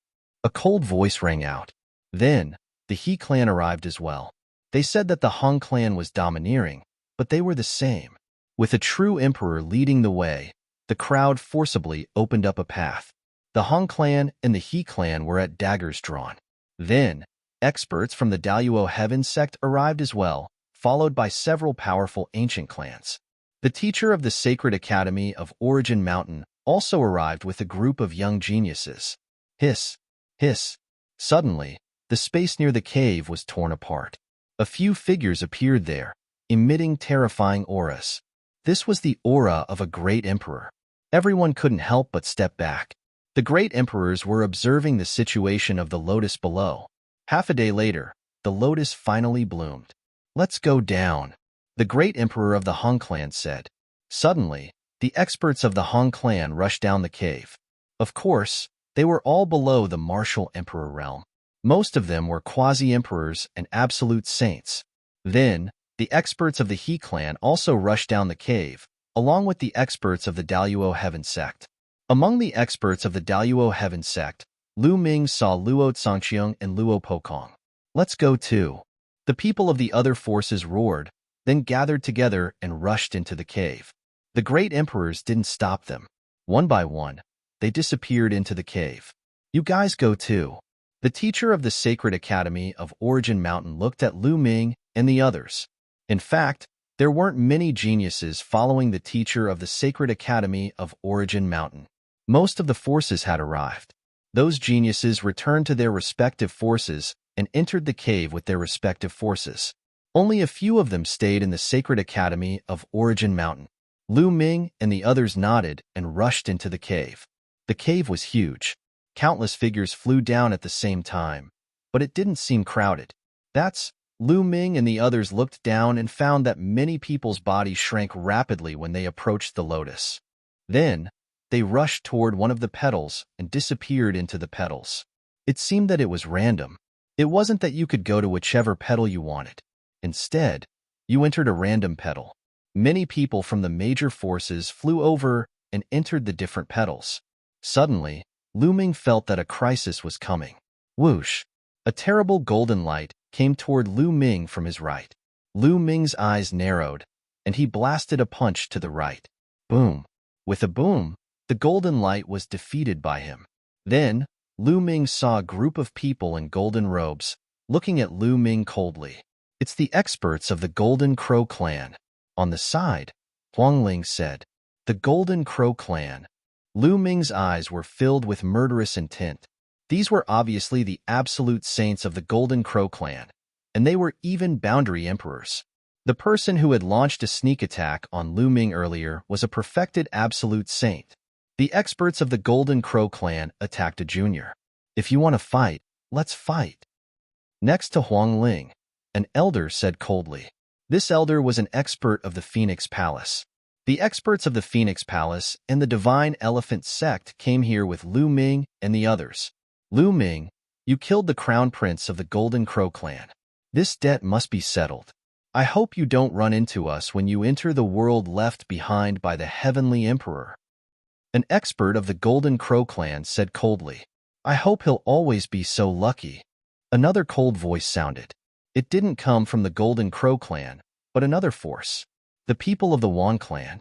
A cold voice rang out. Then, the He clan arrived as well. They said that the Han clan was domineering, but they were the same. With a true emperor leading the way, the crowd forcibly opened up a path. The Han clan and the He clan were at daggers drawn. Then, experts from the Daluo Heaven sect arrived as well, followed by several powerful ancient clans. The teacher of the Sacred Academy of Origin Mountain also arrived with a group of young geniuses. Hiss! Hiss! Suddenly, the space near the cave was torn apart. A few figures appeared there, emitting terrifying auras. This was the aura of a great emperor. Everyone couldn't help but step back. The great emperors were observing the situation of the lotus below. Half a day later, the lotus finally bloomed. "Let's go down," the great emperor of the Han clan said. Suddenly, the experts of the Han clan rushed down the cave. Of course, they were all below the martial emperor realm. Most of them were quasi-emperors and absolute saints. Then, the experts of the He clan also rushed down the cave, along with the experts of the Daluo Heaven sect. Among the experts of the Daluo Heaven sect, Lu Ming saw Luo Tsangqiang and Luo Pokong. "Let's go too." The people of the other forces roared, then gathered together and rushed into the cave. The great emperors didn't stop them. One by one, they disappeared into the cave. "You guys go too." The teacher of the Sacred Academy of Origin Mountain looked at Lu Ming and the others. In fact, there weren't many geniuses following the teacher of the Sacred Academy of Origin Mountain. Most of the forces had arrived. Those geniuses returned to their respective forces and entered the cave with their respective forces. Only a few of them stayed in the Sacred Academy of Origin Mountain. Lu Ming and the others nodded and rushed into the cave. The cave was huge. Countless figures flew down at the same time, but it didn't seem crowded. Lu Ming and the others looked down and found that many people's bodies shrank rapidly when they approached the lotus. Then, they rushed toward one of the petals and disappeared into the petals. It seemed that it was random. It wasn't that you could go to whichever petal you wanted. Instead, you entered a random petal. Many people from the major forces flew over and entered the different petals. Suddenly, Lu Ming felt that a crisis was coming. Whoosh! A terrible golden light came toward Lu Ming from his right. Lu Ming's eyes narrowed, and he blasted a punch to the right. Boom! With a boom, the golden light was defeated by him. Then, Lu Ming saw a group of people in golden robes, looking at Lu Ming coldly. It's the experts of the Golden Crow clan. On the side, Huang Ling said, the Golden Crow clan. Lu Ming's eyes were filled with murderous intent. These were obviously the absolute saints of the Golden Crow clan, and they were even boundary emperors. The person who had launched a sneak attack on Lu Ming earlier was a perfected absolute saint. The experts of the Golden Crow clan attacked a junior. If you want to fight, let's fight. Next to Huang Ling, an elder said coldly. This elder was an expert of the Phoenix Palace. The experts of the Phoenix Palace and the Divine Elephant sect came here with Lu Ming and the others. Lu Ming, you killed the crown prince of the Golden Crow clan. This debt must be settled. I hope you don't run into us when you enter the world left behind by the Heavenly Emperor. An expert of the Golden Crow clan said coldly. I hope he'll always be so lucky. Another cold voice sounded. It didn't come from the Golden Crow clan, but another force. The people of the Wan clan.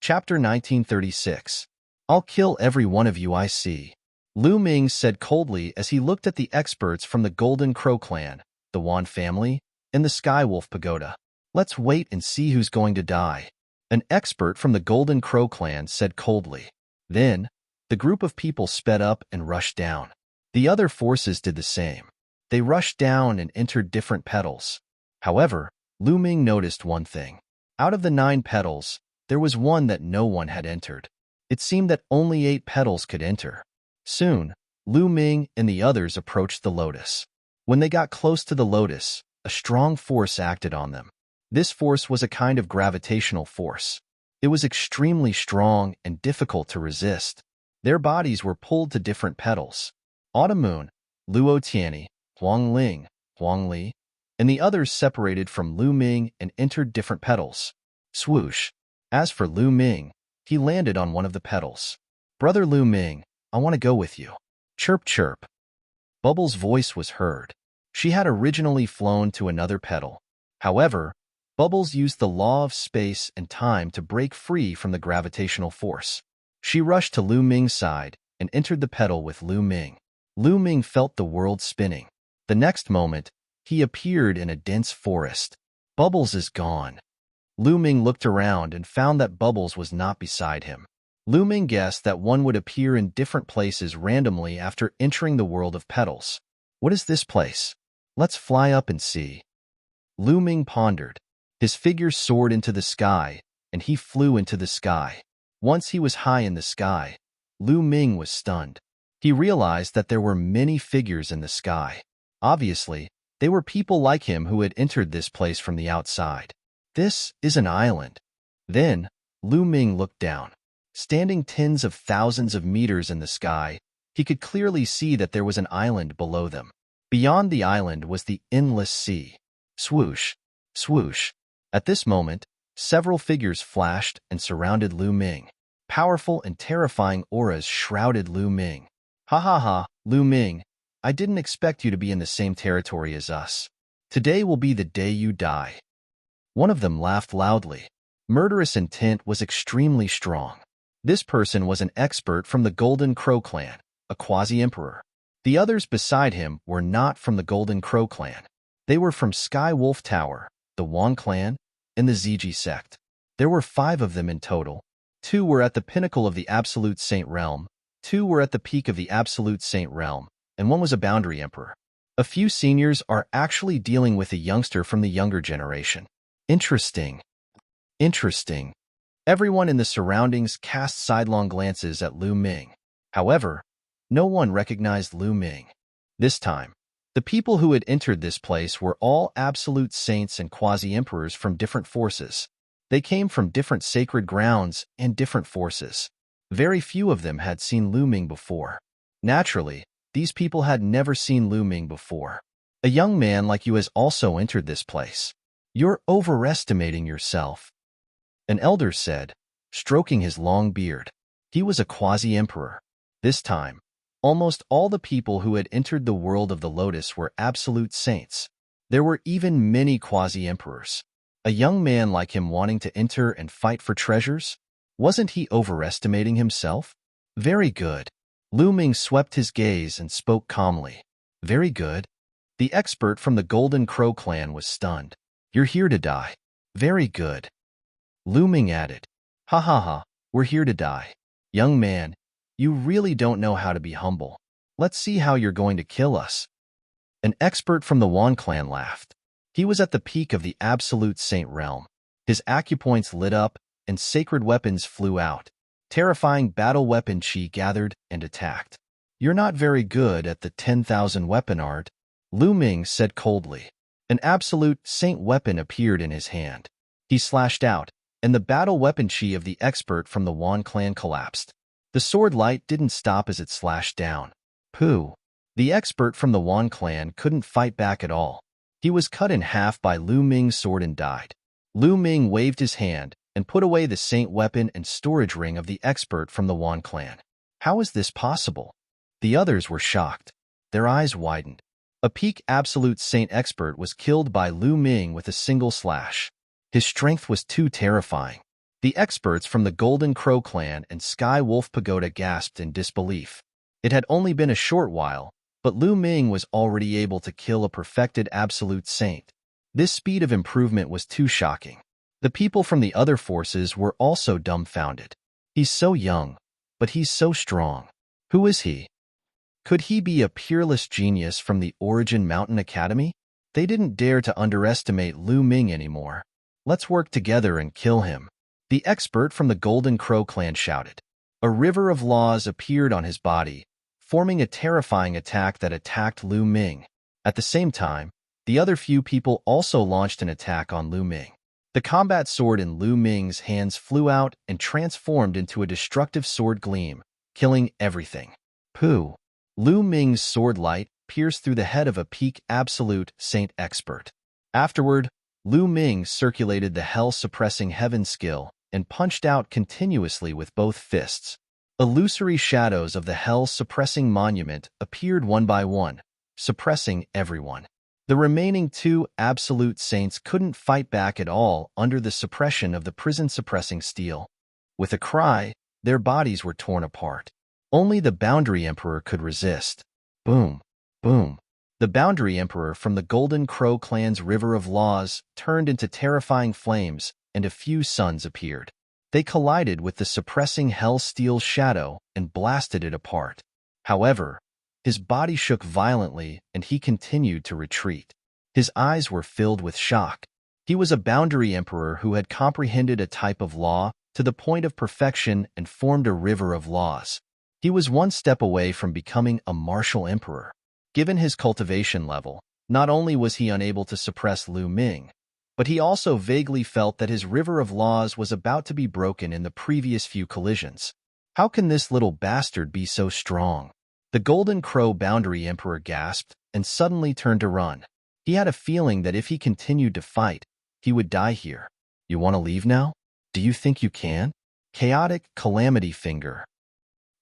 Chapter 1936. I'll kill every one of you I see. Lu Ming said coldly as he looked at the experts from the Golden Crow clan, the Wan family, and the Sky Wolf Pagoda. Let's wait and see who's going to die. An expert from the Golden Crow clan said coldly. Then, the group of people sped up and rushed down. The other forces did the same. They rushed down and entered different petals. However, Lu Ming noticed one thing. Out of the 9 petals, there was one that no one had entered. It seemed that only 8 petals could enter. Soon, Lu Ming and the others approached the lotus. When they got close to the lotus, a strong force acted on them. This force was a kind of gravitational force. It was extremely strong and difficult to resist. Their bodies were pulled to different petals. Autumn Moon, Luo Tianyi, Huang Ling, Huang Li, and the others separated from Lu Ming and entered different petals. Swoosh. As for Lu Ming, he landed on one of the petals. Brother Lu Ming, I want to go with you. Chirp chirp. Bubbles' voice was heard. She had originally flown to another petal. However, Bubbles used the law of space and time to break free from the gravitational force. She rushed to Lu Ming's side and entered the petal with Lu Ming. Lu Ming felt the world spinning. The next moment, he appeared in a dense forest. Bubbles is gone. Lu Ming looked around and found that Bubbles was not beside him. Lu Ming guessed that one would appear in different places randomly after entering the world of petals. What is this place? Let's fly up and see. Lu Ming pondered. His figure soared into the sky, and he flew into the sky. Once he was high in the sky, Lu Ming was stunned. He realized that there were many figures in the sky. Obviously, they were people like him who had entered this place from the outside. This is an island. Then, Lu Ming looked down. Standing tens of thousands of meters in the sky, he could clearly see that there was an island below them. Beyond the island was the endless sea. Swoosh, swoosh. At this moment, several figures flashed and surrounded Lu Ming. Powerful and terrifying auras shrouded Lu Ming. Ha ha ha, Lu Ming, I didn't expect you to be in the same territory as us. Today will be the day you die. One of them laughed loudly. Murderous intent was extremely strong. This person was an expert from the Golden Crow clan, a quasi-emperor. The others beside him were not from the Golden Crow clan. They were from Sky Wolf Tower, the Wan clan, and the Ziji sect. There were 5 of them in total. 2 were at the pinnacle of the Absolute Saint Realm, 2 were at the peak of the Absolute Saint Realm, and 1 was a boundary emperor. A few seniors are actually dealing with a youngster from the younger generation. Interesting. Interesting. Everyone in the surroundings cast sidelong glances at Lu Ming. However, no one recognized Lu Ming. This time, the people who had entered this place were all absolute saints and quasi-emperors from different forces. They came from different sacred grounds and different forces. Very few of them had seen Lu Ming before. Naturally, these people had never seen Lu Ming before. A young man like you has also entered this place. You're overestimating yourself. An elder said, stroking his long beard. He was a quasi-emperor. This time, Almost all the people who had entered the world of the Lotus were absolute saints. There were even many quasi-emperors. A young man like him wanting to enter and fight for treasures? Wasn't he overestimating himself? Very good. Lu Ming swept his gaze and spoke calmly. Very good. The expert from the Golden Crow clan was stunned. You're here to die. Very good. Lu Ming added. Ha ha ha, we're here to die. Young man, you really don't know how to be humble. Let's see how you're going to kill us. An expert from the Wan clan laughed. He was at the peak of the absolute saint realm. His acupoints lit up, and sacred weapons flew out. Terrifying battle weapon chi gathered and attacked. You're not very good at the 10,000 weapon art, Lu Ming said coldly. An absolute saint weapon appeared in his hand. He slashed out, and the battle weapon chi of the expert from the Wan clan collapsed. The sword light didn't stop as it slashed down. Pooh. The expert from the Wan clan couldn't fight back at all. He was cut in half by Lu Ming's sword and died. Lu Ming waved his hand and put away the saint weapon and storage ring of the expert from the Wan clan. How is this possible? The others were shocked. Their eyes widened. A peak absolute saint expert was killed by Lu Ming with a single slash. His strength was too terrifying. The experts from the Golden Crow clan and Sky Wolf Pagoda gasped in disbelief. It had only been a short while, but Lu Ming was already able to kill a perfected absolute saint. This speed of improvement was too shocking. The people from the other forces were also dumbfounded. He's so young, but he's so strong. Who is he? Could he be a peerless genius from the Origin Mountain Academy? They didn't dare to underestimate Lu Ming anymore. Let's work together and kill him. The expert from the Golden Crow clan shouted. A river of laws appeared on his body, forming a terrifying attack that attacked Lu Ming. At the same time, the other few people also launched an attack on Lu Ming. The combat sword in Lu Ming's hands flew out and transformed into a destructive sword gleam, killing everything. Pooh. Lu Ming's sword light pierced through the head of a peak absolute saint expert. Afterward, Lu Ming circulated the hell-suppressing heaven skill and punched out continuously with both fists. Illusory shadows of the hell-suppressing monument appeared one by one, suppressing everyone. The remaining two absolute saints couldn't fight back at all under the suppression of the prison-suppressing steel. With a cry, their bodies were torn apart. Only the Boundary Emperor could resist. Boom, boom. The Boundary Emperor from the Golden Crow clan's River of Laws turned into terrifying flames, and a few suns appeared. They collided with the suppressing Hell Steel's shadow and blasted it apart. However, his body shook violently and he continued to retreat. His eyes were filled with shock. He was a Boundary Emperor who had comprehended a type of law to the point of perfection and formed a river of laws. He was one step away from becoming a martial emperor. Given his cultivation level, not only was he unable to suppress Lu Ming, but he also vaguely felt that his river of laws was about to be broken in the previous few collisions. How can this little bastard be so strong? The Golden Crow Boundary Emperor gasped and suddenly turned to run. He had a feeling that if he continued to fight, he would die here. You want to leave now? Do you think you can? Chaotic Calamity Finger.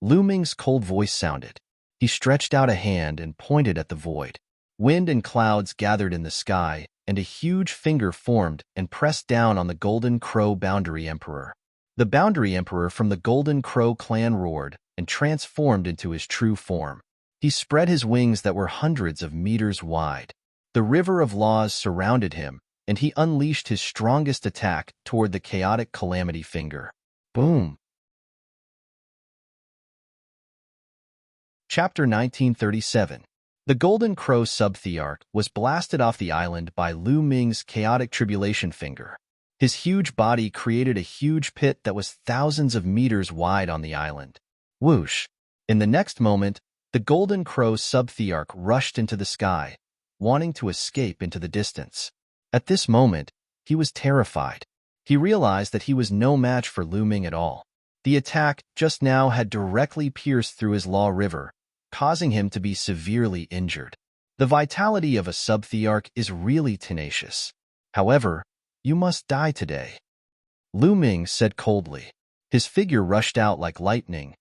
Lu Ming's cold voice sounded. He stretched out a hand and pointed at the void. Wind and clouds gathered in the sky, and a huge finger formed and pressed down on the Golden Crow Boundary Emperor. The Boundary Emperor from the Golden Crow clan roared and transformed into his true form. He spread his wings that were hundreds of meters wide. The River of Laws surrounded him, and he unleashed his strongest attack toward the chaotic Calamity Finger. Boom! Chapter 1937. The Golden Crow Subthearch was blasted off the island by Lu Ming's chaotic Tribulation Finger. His huge body created a huge pit that was thousands of meters wide on the island. Whoosh! In the next moment, the Golden Crow Subthearch rushed into the sky, wanting to escape into the distance. At this moment, he was terrified. He realized that he was no match for Lu Ming at all. The attack just now had directly pierced through his Law River, causing him to be severely injured. The vitality of a subthearch is really tenacious. However, you must die today. Lu Ming said coldly. His figure rushed out like lightning,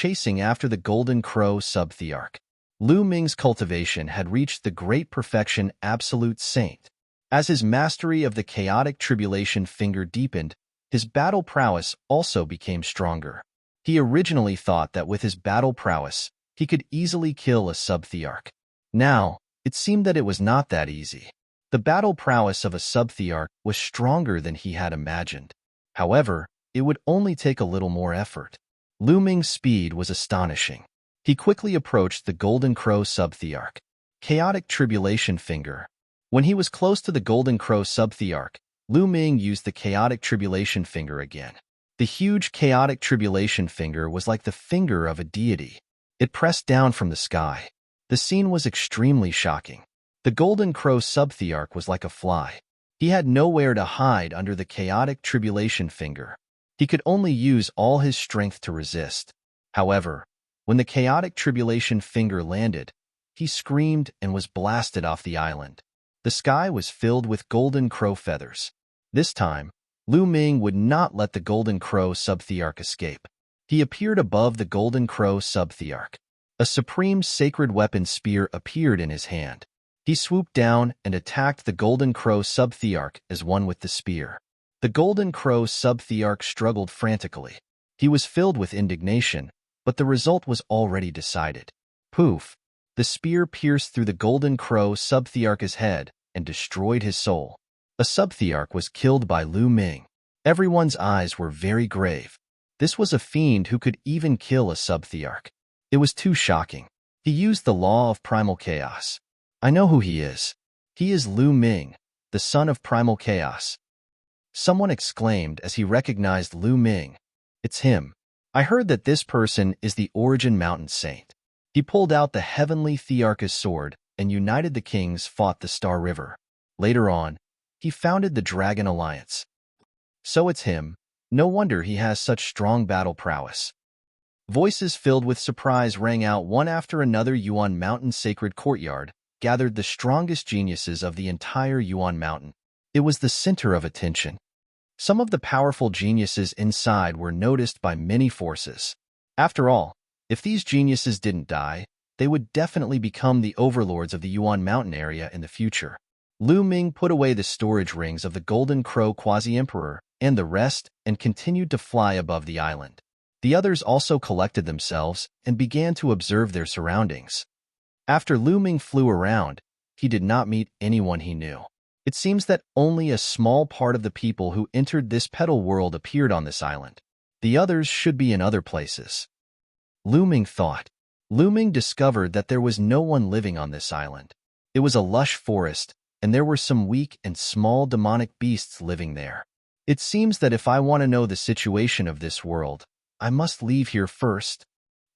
chasing after the Golden Crow sub-thearch. Lu Ming's cultivation had reached the great perfection absolute saint. As his mastery of the chaotic tribulation finger deepened, his battle prowess also became stronger. He originally thought that with his battle prowess, he could easily kill a sub-thearch. Now, it seemed that it was not that easy. The battle prowess of a sub-thearch was stronger than he had imagined. However, it would only take a little more effort. Lu Ming's speed was astonishing. He quickly approached the Golden Crow sub-thearch. Chaotic tribulation finger. When he was close to the Golden Crow sub-thearch, Lu Ming used the chaotic tribulation finger again. The huge chaotic tribulation finger was like the finger of a deity. It pressed down from the sky. The scene was extremely shocking. The Golden Crow sub-thearch was like a fly. He had nowhere to hide under the chaotic tribulation finger. He could only use all his strength to resist. However, when the chaotic tribulation finger landed, he screamed and was blasted off the island. The sky was filled with golden crow feathers. This time, Lu Ming would not let the Golden Crow sub-thearch escape. He appeared above the Golden Crow sub-thearch. A supreme sacred weapon spear appeared in his hand. He swooped down and attacked the Golden Crow sub-thearch as one with the spear. The Golden Crow sub-thearch struggled frantically. He was filled with indignation, but the result was already decided. Poof! The spear pierced through the Golden Crow sub-thearch's head and destroyed his soul. A sub-thearch was killed by Lu Ming. Everyone's eyes were very grave. This was a fiend who could even kill a sub-thearch. It was too shocking. He used the law of primal chaos. I know who he is. He is Lu Ming, the son of primal chaos. Someone exclaimed as he recognized Lu Ming. It's him. I heard that this person is the Origin Mountain Saint. He pulled out the heavenly thearch's sword and united the kings fought the Star River. Later on, he founded the Dragon Alliance. So it's him. No wonder he has such strong battle prowess. Voices filled with surprise rang out one after another. Yuan Mountain Sacred Courtyard gathered the strongest geniuses of the entire Yuan Mountain. It was the center of attention. Some of the powerful geniuses inside were noticed by many forces. After all, if these geniuses didn't die, they would definitely become the overlords of the Yuan Mountain area in the future. Lu Ming put away the storage rings of the Golden Crow Quasi-Emperor and the rest and continued to fly above the island. The others also collected themselves and began to observe their surroundings. After Lu Ming flew around, he did not meet anyone he knew. It seems that only a small part of the people who entered this petal world appeared on this island. The others should be in other places. Lu Ming thought. Lu Ming discovered that there was no one living on this island. It was a lush forest, and there were some weak and small demonic beasts living there. It seems that if I want to know the situation of this world, I must leave here first.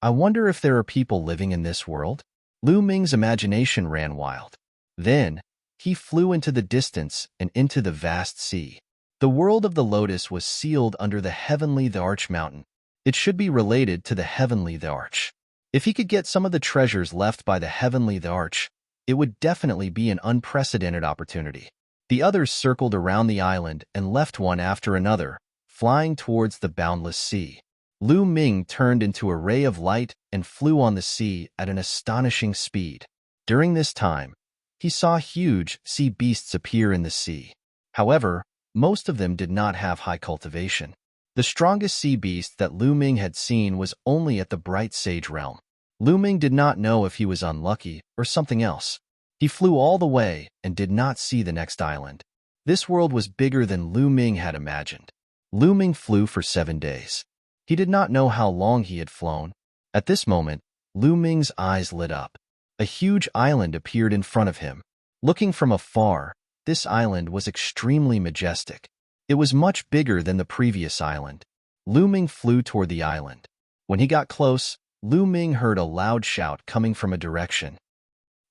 I wonder if there are people living in this world? Lu Ming's imagination ran wild. Then, he flew into the distance and into the vast sea. The world of the lotus was sealed under the heavenly the Arch Mountain. It should be related to the heavenly the Arch. If he could get some of the treasures left by the heavenly the Arch, it would definitely be an unprecedented opportunity. The others circled around the island and left one after another, flying towards the boundless sea. Lu Ming turned into a ray of light and flew on the sea at an astonishing speed. During this time, he saw huge sea beasts appear in the sea. However, most of them did not have high cultivation. The strongest sea beast that Lu Ming had seen was only at the Bright Sage realm. Lu Ming did not know if he was unlucky or something else. He flew all the way and did not see the next island. This world was bigger than Lu Ming had imagined. Lu Ming flew for 7 days. He did not know how long he had flown. At this moment, Lu Ming's eyes lit up. A huge island appeared in front of him. Looking from afar, this island was extremely majestic. It was much bigger than the previous island. Lu Ming flew toward the island. When he got close, Lu Ming heard a loud shout coming from a direction.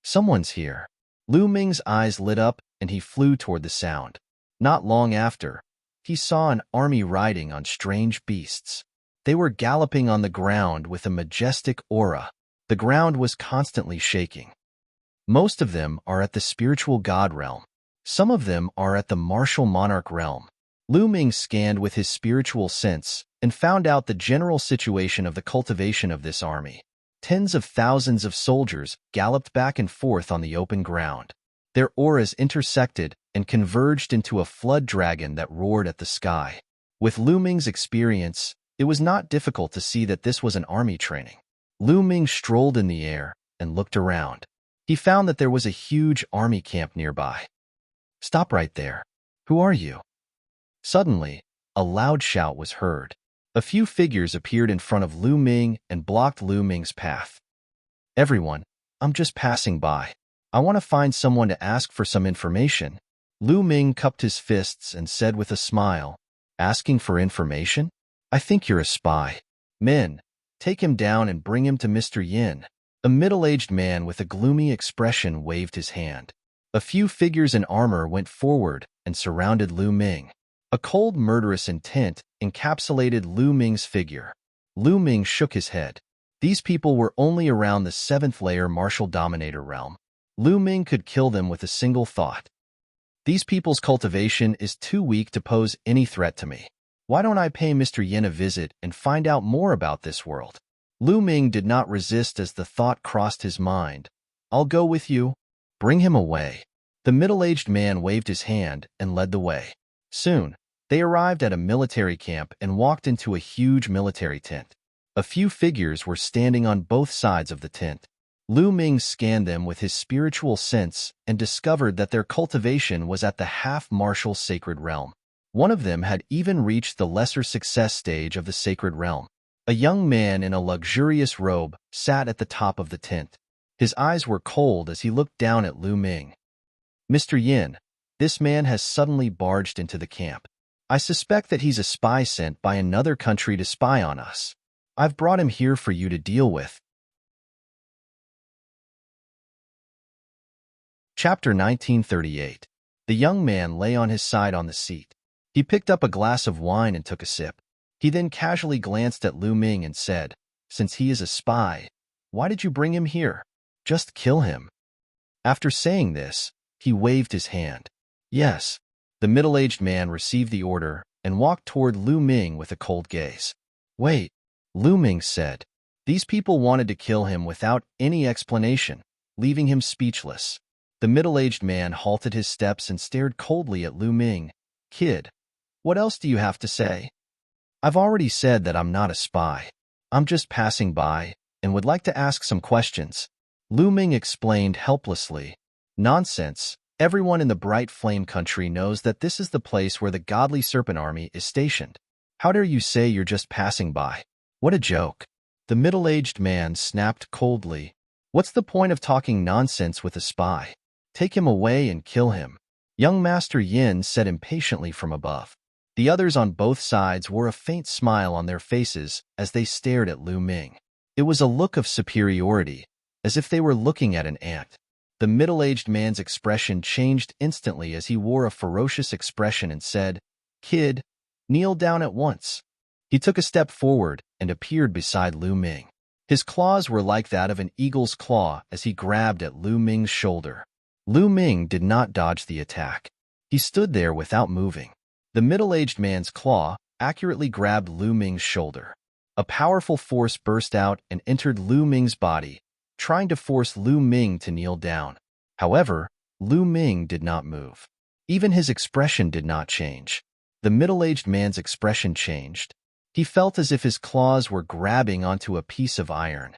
Someone's here. Lu Ming's eyes lit up and he flew toward the sound. Not long after, he saw an army riding on strange beasts. They were galloping on the ground with a majestic aura. The ground was constantly shaking. Most of them are at the spiritual god realm. Some of them are at the martial monarch realm. Lu Ming scanned with his spiritual sense and and found out the general situation of the cultivation of this army. Tens of thousands of soldiers galloped back and forth on the open ground. Their auras intersected and converged into a flood dragon that roared at the sky. With Lu Ming's experience, it was not difficult to see that this was an army training. Lu Ming strolled in the air and looked around. He found that there was a huge army camp nearby. "Stop right there. Who are you?" Suddenly, a loud shout was heard. A few figures appeared in front of Lu Ming and blocked Lu Ming's path. "Everyone, I'm just passing by. I want to find someone to ask for some information." Lu Ming cupped his fists and said with a smile, "Asking for information? I think you're a spy. Men, take him down and bring him to Mr. Yin." A middle-aged man with a gloomy expression waved his hand. A few figures in armor went forward and surrounded Lu Ming. A cold, murderous intent encapsulated Lu Ming's figure. Lu Ming shook his head. These people were only around the 7th layer martial dominator realm. Lu Ming could kill them with a single thought. These people's cultivation is too weak to pose any threat to me. Why don't I pay Mr. Yin a visit and find out more about this world? Lu Ming did not resist as the thought crossed his mind. "I'll go with you. Bring him away." The middle-aged man waved his hand and led the way. Soon, they arrived at a military camp and walked into a huge military tent. A few figures were standing on both sides of the tent. Lu Ming scanned them with his spiritual sense and discovered that their cultivation was at the half-martial sacred realm. One of them had even reached the lesser success stage of the sacred realm. A young man in a luxurious robe sat at the top of the tent. His eyes were cold as he looked down at Lu Ming. "Mr. Yin, this man has suddenly barged into the camp. I suspect that he's a spy sent by another country to spy on us. I've brought him here for you to deal with." Chapter 1938. The young man lay on his side on the seat. He picked up a glass of wine and took a sip. He then casually glanced at Lu Ming and said, "Since he is a spy, why did you bring him here? Just kill him." After saying this, he waved his hand. "Yes." The middle-aged man received the order and walked toward Lu Ming with a cold gaze. "Wait," Lu Ming said. These people wanted to kill him without any explanation, leaving him speechless. The middle-aged man halted his steps and stared coldly at Lu Ming. "Kid, what else do you have to say?" "I've already said that I'm not a spy. I'm just passing by and would like to ask some questions." Lu Ming explained helplessly. "Nonsense. Everyone in the Bright Flame Country knows that this is the place where the Godly Serpent Army is stationed. How dare you say you're just passing by? What a joke." The middle-aged man snapped coldly. "What's the point of talking nonsense with a spy? Take him away and kill him." Young Master Yin said impatiently from above. The others on both sides wore a faint smile on their faces as they stared at Lu Ming. It was a look of superiority, as if they were looking at an ant. The middle-aged man's expression changed instantly as he wore a ferocious expression and said, "Kid, kneel down at once." He took a step forward and appeared beside Lu Ming. His claws were like that of an eagle's claw as he grabbed at Lu Ming's shoulder. Lu Ming did not dodge the attack. He stood there without moving. The middle-aged man's claw accurately grabbed Lu Ming's shoulder. A powerful force burst out and entered Lu Ming's body, trying to force Lu Ming to kneel down. However, Lu Ming did not move. Even his expression did not change. The middle-aged man's expression changed. He felt as if his claws were grabbing onto a piece of iron.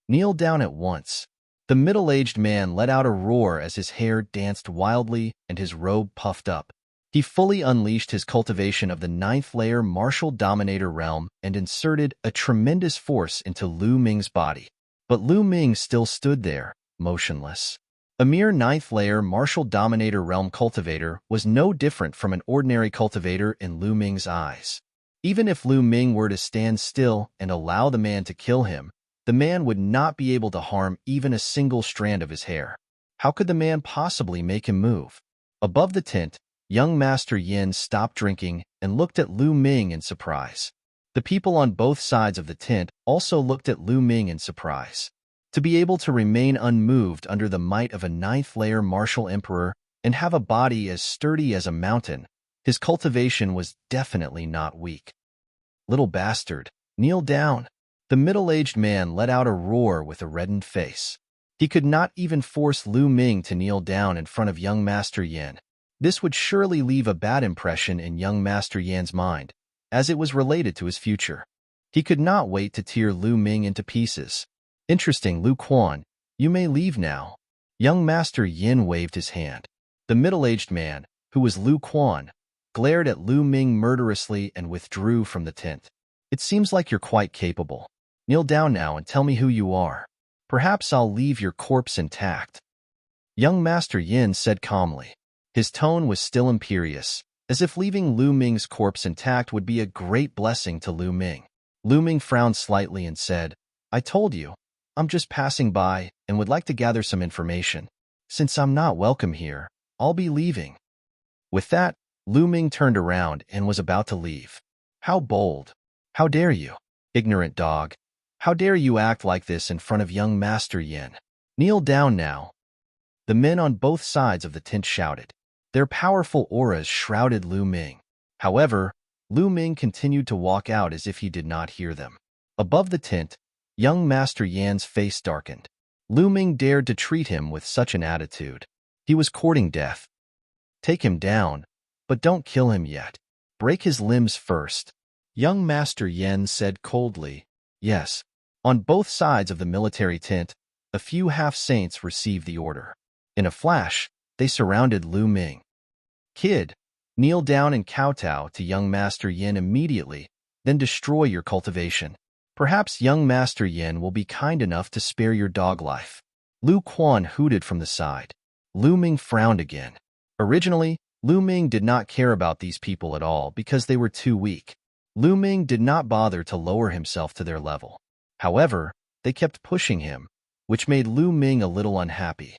"Kneel down at once." The middle-aged man let out a roar as his hair danced wildly and his robe puffed up. He fully unleashed his cultivation of the 9th layer martial dominator realm and inserted a tremendous force into Lu Ming's body. But Lu Ming still stood there, motionless. A mere 9th layer martial dominator realm cultivator was no different from an ordinary cultivator in Lu Ming's eyes. Even if Lu Ming were to stand still and allow the man to kill him, the man would not be able to harm even a single strand of his hair. How could the man possibly make him move? Above the tent, young Master Yin stopped drinking and looked at Lu Ming in surprise. The people on both sides of the tent also looked at Lu Ming in surprise. To be able to remain unmoved under the might of a 9th layer martial emperor and have a body as sturdy as a mountain, his cultivation was definitely not weak. Little bastard, kneel down. The middle-aged man let out a roar with a reddened face. He could not even force Lu Ming to kneel down in front of young Master Yin. This would surely leave a bad impression in young Master Yan's mind, as it was related to his future. He could not wait to tear Lu Ming into pieces. Interesting, Lu Quan, you may leave now. Young Master Yin waved his hand. The middle-aged man, who was Lu Quan, glared at Lu Ming murderously and withdrew from the tent. It seems like you're quite capable. Kneel down now and tell me who you are. Perhaps I'll leave your corpse intact. Young Master Yin said calmly. His tone was still imperious, as if leaving Lu Ming's corpse intact would be a great blessing to Lu Ming. Lu Ming frowned slightly and said, I told you, I'm just passing by and would like to gather some information. Since I'm not welcome here, I'll be leaving. With that, Lu Ming turned around and was about to leave. How bold! How dare you, ignorant dog! How dare you act like this in front of young Master Yin? Kneel down now. The men on both sides of the tent shouted. Their powerful auras shrouded Lu Ming. However, Lu Ming continued to walk out as if he did not hear them. Above the tent, young Master Yan's face darkened. Lu Ming dared to treat him with such an attitude. He was courting death. Take him down, but don't kill him yet. Break his limbs first. Young Master Yin said coldly. Yes. On both sides of the military tent, a few half-saints received the order. In a flash, they surrounded Lu Ming. Kid, kneel down and kowtow to young Master Yin immediately, then destroy your cultivation. Perhaps young Master Yin will be kind enough to spare your dog life. Lu Quan hooted from the side. Lu Ming frowned again. Originally, Lu Ming did not care about these people at all because they were too weak. Lu Ming did not bother to lower himself to their level. However, they kept pushing him, which made Lu Ming a little unhappy.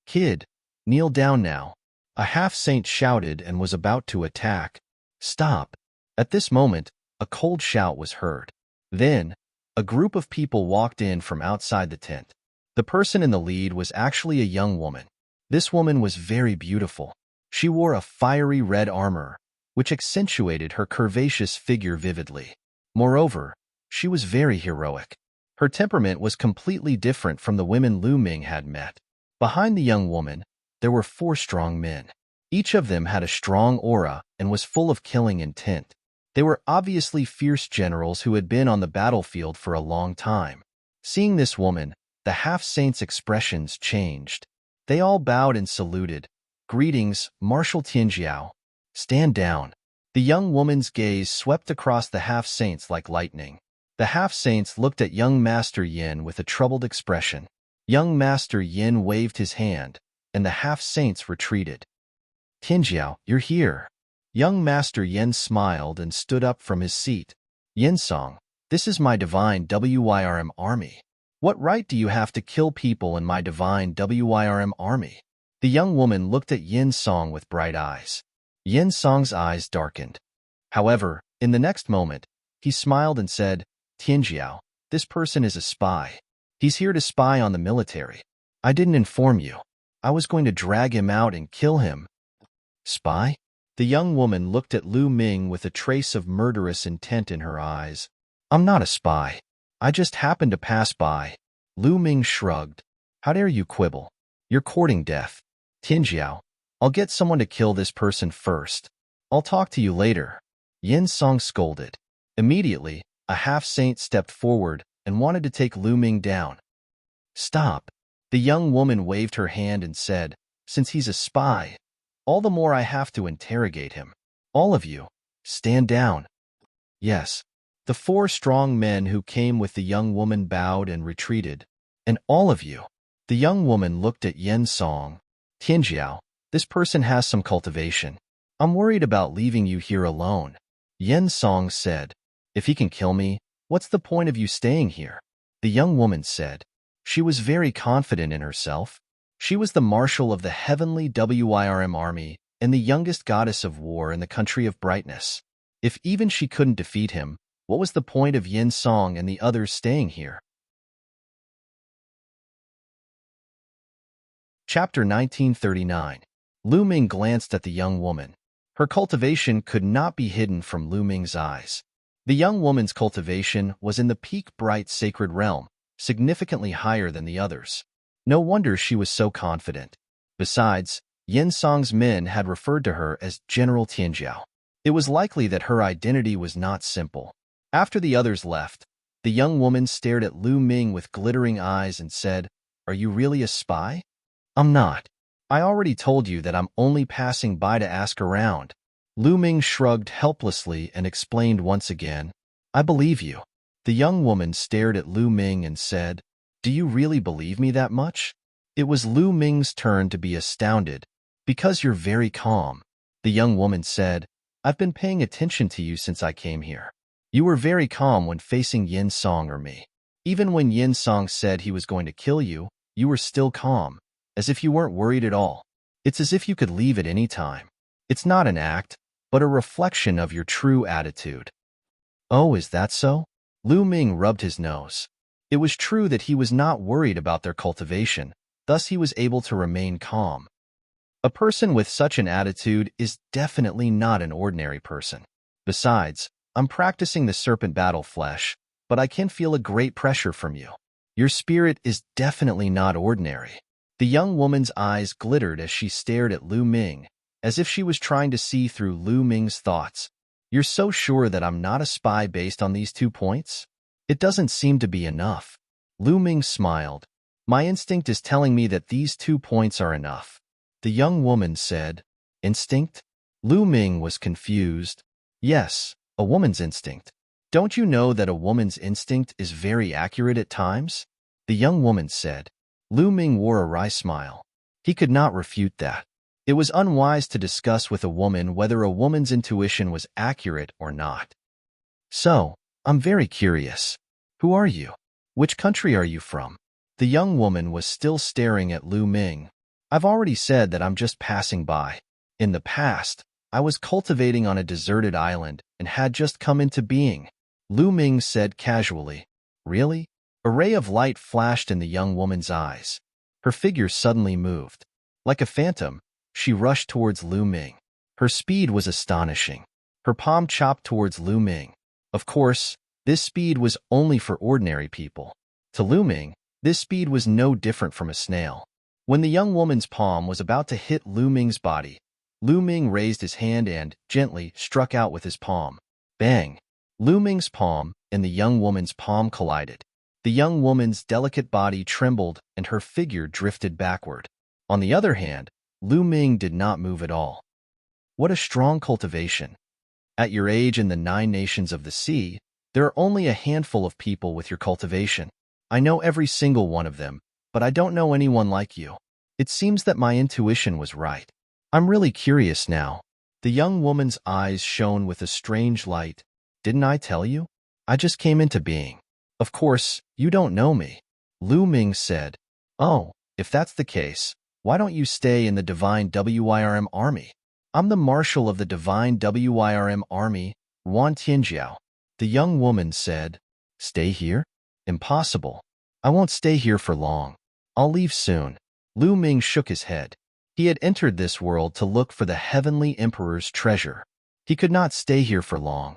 Kid, kneel down now. A half-saint shouted and was about to attack. Stop. At this moment, a cold shout was heard. Then, a group of people walked in from outside the tent. The person in the lead was actually a young woman. This woman was very beautiful. She wore a fiery red armor, which accentuated her curvaceous figure vividly. Moreover, she was very heroic. Her temperament was completely different from the women Lu Ming had met. Behind the young woman, there were 4 strong men. Each of them had a strong aura and was full of killing intent. They were obviously fierce generals who had been on the battlefield for a long time. Seeing this woman, the half-saints' expressions changed. They all bowed and saluted. Greetings, Marshal Tianjiao. Stand down. The young woman's gaze swept across the half-saints like lightning. The half-saints looked at young Master Yin with a troubled expression. Young Master Yin waved his hand, and the half-saints retreated. Tianjiao, you're here. Young Master Yin smiled and stood up from his seat. Yinsong, this is my divine WYRM army. What right do you have to kill people in my divine WYRM army? The young woman looked at Yinsong with bright eyes. Yinsong's eyes darkened. However, in the next moment, he smiled and said, Tianjiao, this person is a spy. He's here to spy on the military. I didn't inform you. I was going to drag him out and kill him. Spy? The young woman looked at Lu Ming with a trace of murderous intent in her eyes. I'm not a spy. I just happened to pass by. Lu Ming shrugged. How dare you quibble? You're courting death. Tianjiao, I'll get someone to kill this person first. I'll talk to you later. Yinsong scolded. Immediately, a half-saint stepped forward and wanted to take Lu Ming down. Stop. The young woman waved her hand and said, since he's a spy, all the more I have to interrogate him. All of you, stand down. Yes. The 4 strong men who came with the young woman bowed and retreated. And all of you. The young woman looked at Yinsong. Tianjiao, this person has some cultivation. I'm worried about leaving you here alone. Yinsong said, if he can kill me, what's the point of you staying here? The young woman said. She was very confident in herself. She was the marshal of the heavenly WYRM army and the youngest goddess of war in the country of brightness. If even she couldn't defeat him, what was the point of Yinsong and the others staying here? Chapter 1939. Lu Ming glanced at the young woman. Her cultivation could not be hidden from Lu Ming's eyes. The young woman's cultivation was in the peak bright sacred realm, significantly higher than the others. No wonder she was so confident. Besides, Yin Song's men had referred to her as General Tianjiao. It was likely that her identity was not simple. After the others left, the young woman stared at Lu Ming with glittering eyes and said, "Are you really a spy?" "I'm not. I already told you that I'm only passing by to ask around." Lu Ming shrugged helplessly and explained once again, "I believe you." The young woman stared at Lu Ming and said, "Do you really believe me that much?" It was Lu Ming's turn to be astounded. "Because you're very calm." The young woman said, "I've been paying attention to you since I came here. You were very calm when facing Yin Song or me. Even when Yin Song said he was going to kill you, you were still calm, as if you weren't worried at all. It's as if you could leave at any time. It's not an act, but a reflection of your true attitude." "Oh, is that so?" Lu Ming rubbed his nose. It was true that he was not worried about their cultivation, thus he was able to remain calm. A person with such an attitude is definitely not an ordinary person. Besides, I'm practicing the serpent battle flesh, but I can feel a great pressure from you. Your spirit is definitely not ordinary. The young woman's eyes glittered as she stared at Lu Ming, as if she was trying to see through Lu Ming's thoughts. "You're so sure that I'm not a spy based on these 2 points? It doesn't seem to be enough." Lu Ming smiled. "My instinct is telling me that these 2 points are enough." The young woman said, "Instinct?" Lu Ming was confused. "Yes, a woman's instinct. Don't you know that a woman's instinct is very accurate at times?" The young woman said. Lu Ming wore a wry smile. He could not refute that. It was unwise to discuss with a woman whether a woman's intuition was accurate or not. "So, I'm very curious. Who are you? Which country are you from?" The young woman was still staring at Lu Ming. "I've already said that I'm just passing by. In the past, I was cultivating on a deserted island and had just come into being," Lu Ming said casually. "Really?" A ray of light flashed in the young woman's eyes. Her figure suddenly moved. Like a phantom, she rushed towards Lu Ming. Her speed was astonishing. Her palm chopped towards Lu Ming. Of course, this speed was only for ordinary people. To Lu Ming, this speed was no different from a snail. When the young woman's palm was about to hit Lu Ming's body, Lu Ming raised his hand and, gently, struck out with his palm. Bang! Lu Ming's palm and the young woman's palm collided. The young woman's delicate body trembled and her figure drifted backward. On the other hand, Lu Ming did not move at all. What a strong cultivation. At your age in the 9 nations of the sea, there are only a handful of people with your cultivation. I know every single one of them, but I don't know anyone like you. It seems that my intuition was right. I'm really curious now." The young woman's eyes shone with a strange light. "Didn't I tell you? I just came into being. Of course, you don't know me." Lu Ming said, "Oh, if that's the case, why don't you stay in the Divine Wirm Army? I'm the Marshal of the Divine Wirm Army, Ruan Tianjiao." The young woman said, "Stay here? Impossible. I won't stay here for long. I'll leave soon." Lu Ming shook his head. He had entered this world to look for the Heavenly Emperor's treasure. He could not stay here for long.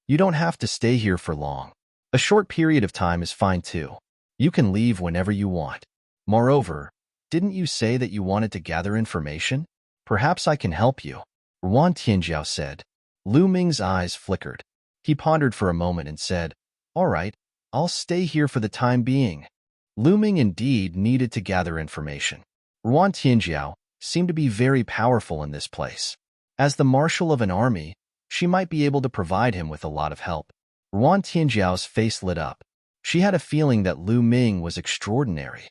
"You don't have to stay here for long. A short period of time is fine too. You can leave whenever you want. Moreover, didn't you say that you wanted to gather information? Perhaps I can help you," Ruan Tianjiao said. Lu Ming's eyes flickered. He pondered for a moment and said, "All right, I'll stay here for the time being." Lu Ming indeed needed to gather information. Ruan Tianjiao seemed to be very powerful in this place. As the marshal of an army, she might be able to provide him with a lot of help. Ruan Tianjiao's face lit up. She had a feeling that Lu Ming was extraordinary.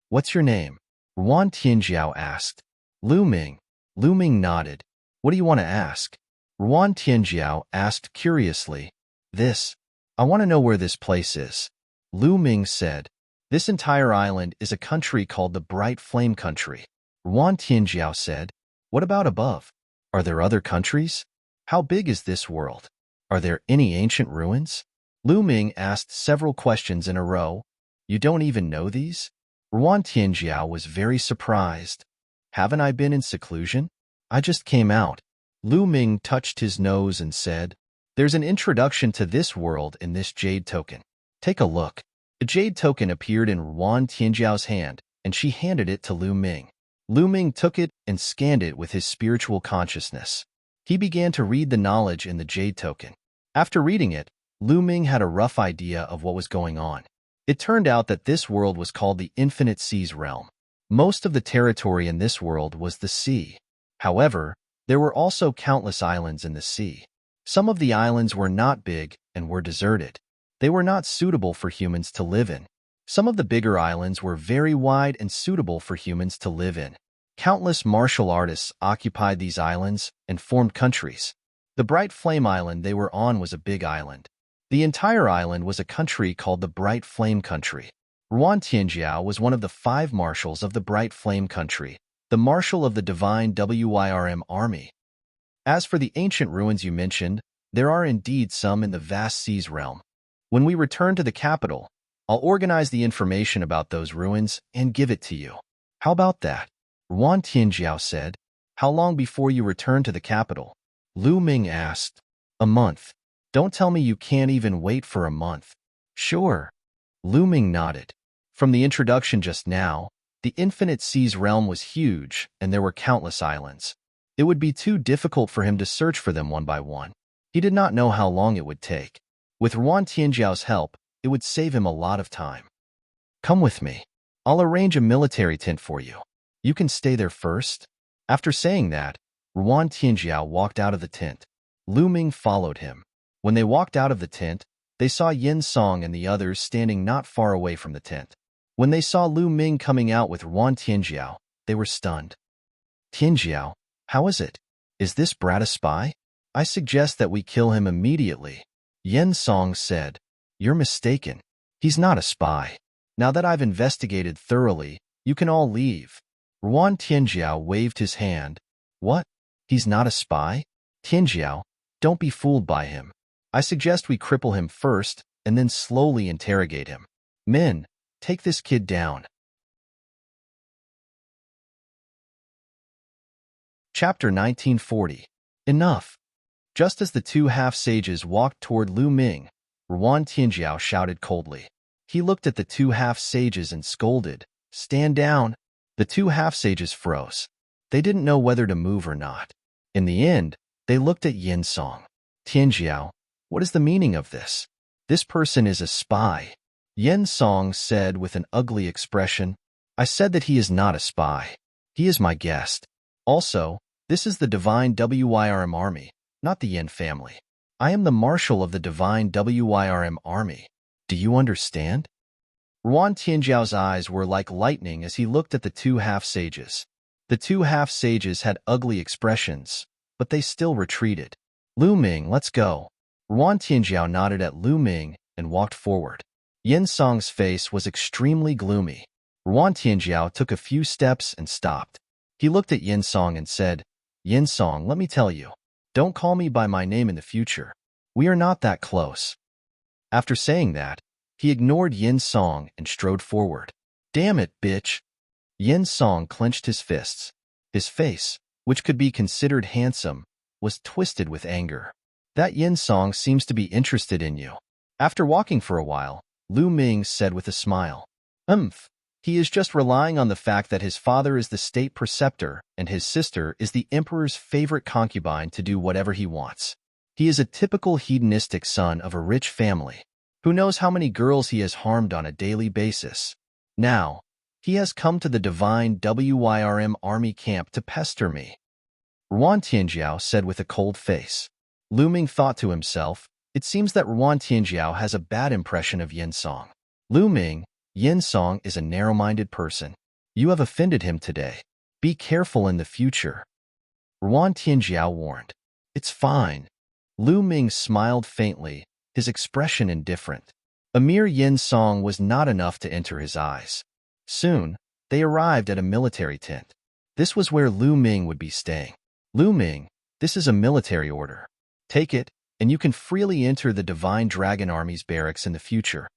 "What's your name?" Ruan Tianjiao asked. Lu Ming. Lu Ming nodded. "What do you want to ask?" Ruan Tianjiao asked curiously. I want to know where this place is." Lu Ming said, "This entire island is a country called the Bright Flame Country." Ruan Tianjiao said, "What about above? Are there other countries? How big is this world? Are there any ancient ruins?" Lu Ming asked several questions in a row. "You don't even know these?" Ruan Tianjiao was very surprised. "Haven't I been in seclusion? I just came out." Lu Ming touched his nose and said, There's an introduction to this world in this jade token. Take a look. A jade token appeared in Yuan Tianjiao's hand, and she handed it to Lu Ming. Lu Ming took it and scanned it with his spiritual consciousness. He began to read the knowledge in the jade token. After reading it, Lu Ming had a rough idea of what was going on. It turned out that this world was called the Infinite Seas Realm. Most of the territory in this world was the sea. However, there were also countless islands in the sea. Some of the islands were not big and were deserted. They were not suitable for humans to live in. Some of the bigger islands were very wide and suitable for humans to live in. Countless martial artists occupied these islands and formed countries. The Bright Flame Island they were on was a big island. The entire island was a country called the Bright Flame Country. Yuan Tianjiao was one of the 5 marshals of the Bright Flame Country, the marshal of the divine Wyrm army. As for the ancient ruins you mentioned, there are indeed some in the vast seas realm. When we return to the capital, I'll organize the information about those ruins and give it to you. How about that? Yuan Tianjiao said. How long before you return to the capital? Lu Ming asked. A month. Don't tell me you can't even wait for a month. Sure. Lu Ming nodded. From the introduction just now, the Infinite Seas realm was huge and there were countless islands. It would be too difficult for him to search for them one by one. He did not know how long it would take. With Yuan Tianjiao's help, it would save him a lot of time. Come with me. I'll arrange a military tent for you. You can stay there first. After saying that, Yuan Tianjiao walked out of the tent. Lu Ming followed him. When they walked out of the tent, they saw Yin Song and the others standing not far away from the tent. When they saw Lu Ming coming out with Yuan Tianjiao, they were stunned. Tianjiao, how is it? Is this brat a spy? I suggest that we kill him immediately. Yin Song said. You're mistaken. He's not a spy. Now that I've investigated thoroughly, you can all leave. Yuan Tianjiao waved his hand. What? He's not a spy? Tianjiao, don't be fooled by him. I suggest we cripple him first and then slowly interrogate him. Men, take this kid down. Chapter 1940. Enough. Just as the 2 half-sages walked toward Lu Ming, Yuan Tianjiao shouted coldly. He looked at the 2 half-sages and scolded. Stand down. The 2 half-sages froze. They didn't know whether to move or not. In the end, they looked at Yin Song. Tianjiao, what is the meaning of this? This person is a spy. Yin Song said with an ugly expression. I said that he is not a spy. He is my guest. Also, this is the divine Wyrm army, not the Yin family. I am the marshal of the divine Wyrm army. Do you understand? Yuan Tianjiao's eyes were like lightning as he looked at the 2 half-sages. The 2 half-sages had ugly expressions, but they still retreated. Lu Ming, let's go. Yuan Tianjiao nodded at Lu Ming and walked forward. Yin Song's face was extremely gloomy. Yuan Tianjiao took a few steps and stopped. He looked at Yin Song and said, Yin Song, let me tell you, don't call me by my name in the future. We are not that close. After saying that, he ignored Yin Song and strode forward. Damn it, bitch. Yin Song clenched his fists. His face, which could be considered handsome, was twisted with anger. That Yin Song seems to be interested in you. After walking for a while, Lu Ming said with a smile. He is just relying on the fact that his father is the state preceptor and his sister is the emperor's favorite concubine to do whatever he wants. He is a typical hedonistic son of a rich family. Who knows how many girls he has harmed on a daily basis. Now, he has come to the divine Wyrm army camp to pester me. Yuan Tianjiao said with a cold face. Lu Ming thought to himself, it seems that Yuan Tianjiao has a bad impression of Yin Song. Lu Ming, Yin Song is a narrow-minded person. You have offended him today. Be careful in the future. Yuan Tianjiao warned. It's fine. Lu Ming smiled faintly, his expression indifferent. A mere Yin Song was not enough to enter his eyes. Soon, they arrived at a military tent. This was where Lu Ming would be staying. Lu Ming, this is a military order. Take it, and you can freely enter the Divine Dragon Army's barracks in the future.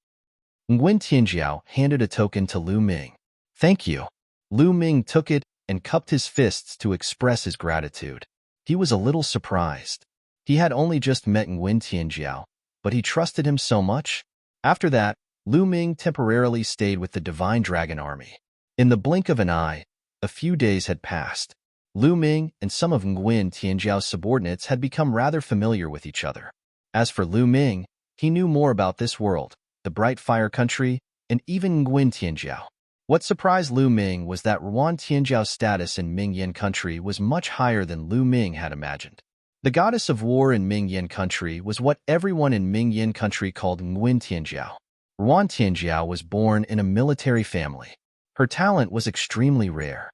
Nguyen Tianjiao handed a token to Lu Ming. Thank you. Lu Ming took it and cupped his fists to express his gratitude. He was a little surprised. He had only just met Nguyen Tianjiao, but he trusted him so much. After that, Lu Ming temporarily stayed with the Divine Dragon Army. In the blink of an eye, a few days had passed. Lu Ming and some of Nguyen Tianjiao's subordinates had become rather familiar with each other. As for Lu Ming, he knew more about this world, the Bright Fire Country, and even Nguyen Tianjiao. What surprised Lu Ming was that Ruan Tianjiao's status in Mingyan Country was much higher than Lu Ming had imagined. The goddess of war in Mingyan Country was what everyone in Mingyan Country called Nguyen Tianjiao. Ruan Tianjiao was born in a military family. Her talent was extremely rare.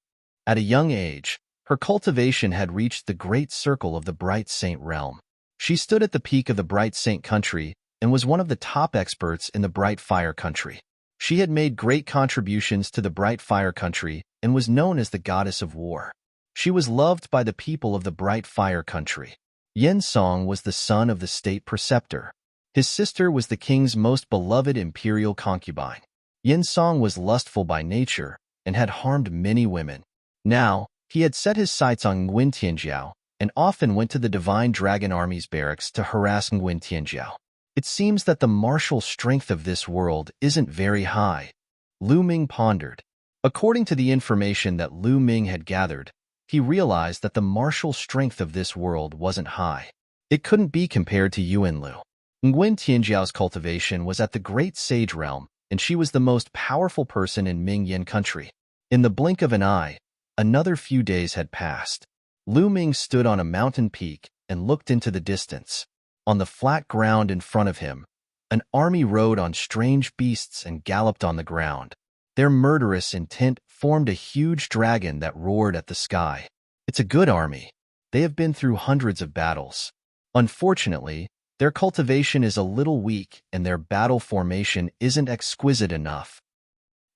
At a young age, her cultivation had reached the great circle of the Bright Saint realm. She stood at the peak of the Bright Saint Country and was one of the top experts in the Bright Fire Country. She had made great contributions to the Bright Fire Country and was known as the goddess of war. She was loved by the people of the Bright Fire Country. Yen Song was the son of the state preceptor. His sister was the king's most beloved imperial concubine. Yen Song was lustful by nature and had harmed many women. Now, he had set his sights on Nguyen Tianjiao and often went to the Divine Dragon Army's barracks to harass Nguyen Tianjiao. It seems that the martial strength of this world isn't very high, Lu Ming pondered. According to the information that Lu Ming had gathered, he realized that the martial strength of this world wasn't high. It couldn't be compared to Yuanlu. Nguyen Tianjiao's cultivation was at the Great Sage Realm, and she was the most powerful person in Mingyan Country. In the blink of an eye, another few days had passed. Lu Ming stood on a mountain peak and looked into the distance. On the flat ground in front of him, an army rode on strange beasts and galloped on the ground. Their murderous intent formed a huge dragon that roared at the sky. It's a good army. They have been through hundreds of battles. Unfortunately, their cultivation is a little weak and their battle formation isn't exquisite enough.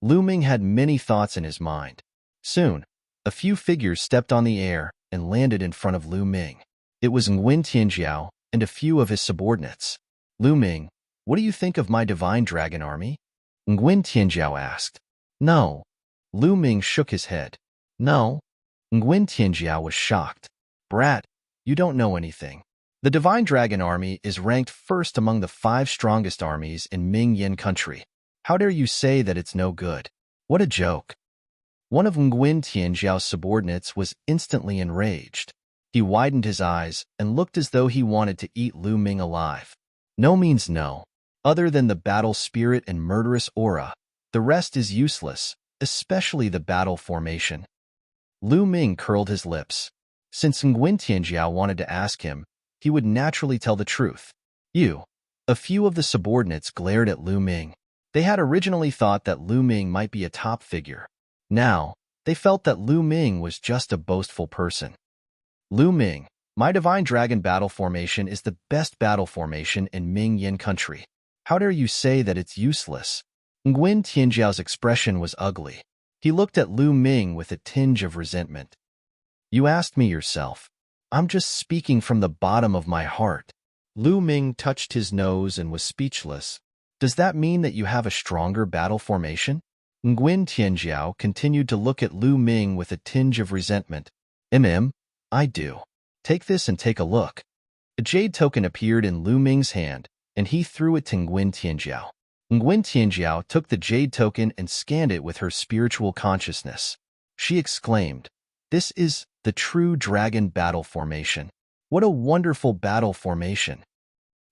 Lu Ming had many thoughts in his mind. Soon, a few figures stepped on the air and landed in front of Lu Ming. It was Nguyen Tianjiao and a few of his subordinates. Lu Ming, what do you think of my Divine Dragon Army? Nguyen Tianjiao asked. No. Lu Ming shook his head. No. Nguyen Tianjiao was shocked. Brat, you don't know anything. The Divine Dragon Army is ranked first among the 5 strongest armies in Mingyan Country. How dare you say that it's no good? What a joke. One of Nguyen Tianjiao's subordinates was instantly enraged. He widened his eyes and looked as though he wanted to eat Lu Ming alive. No means no. Other than the battle spirit and murderous aura, the rest is useless, especially the battle formation. Lu Ming curled his lips. Since Nguyen Tianjiao wanted to ask him, he would naturally tell the truth. A few of the subordinates glared at Lu Ming. They had originally thought that Lu Ming might be a top figure. Now, they felt that Lu Ming was just a boastful person. Lu Ming, my Divine Dragon battle formation is the best battle formation in Mingyan Country. How dare you say that it's useless? Nguyen Tianjiao's expression was ugly. He looked at Lu Ming with a tinge of resentment. You asked me yourself. I'm just speaking from the bottom of my heart. Lu Ming touched his nose and was speechless. Does that mean that you have a stronger battle formation? Nguyen Tianjiao continued to look at Lu Ming with a tinge of resentment. I do. Take this and take a look. A jade token appeared in Lu Ming's hand, and he threw it to Nguyen Tianjiao. Nguyen Tianjiao took the jade token and scanned it with her spiritual consciousness. She exclaimed, "This is the true dragon battle formation. What a wonderful battle formation."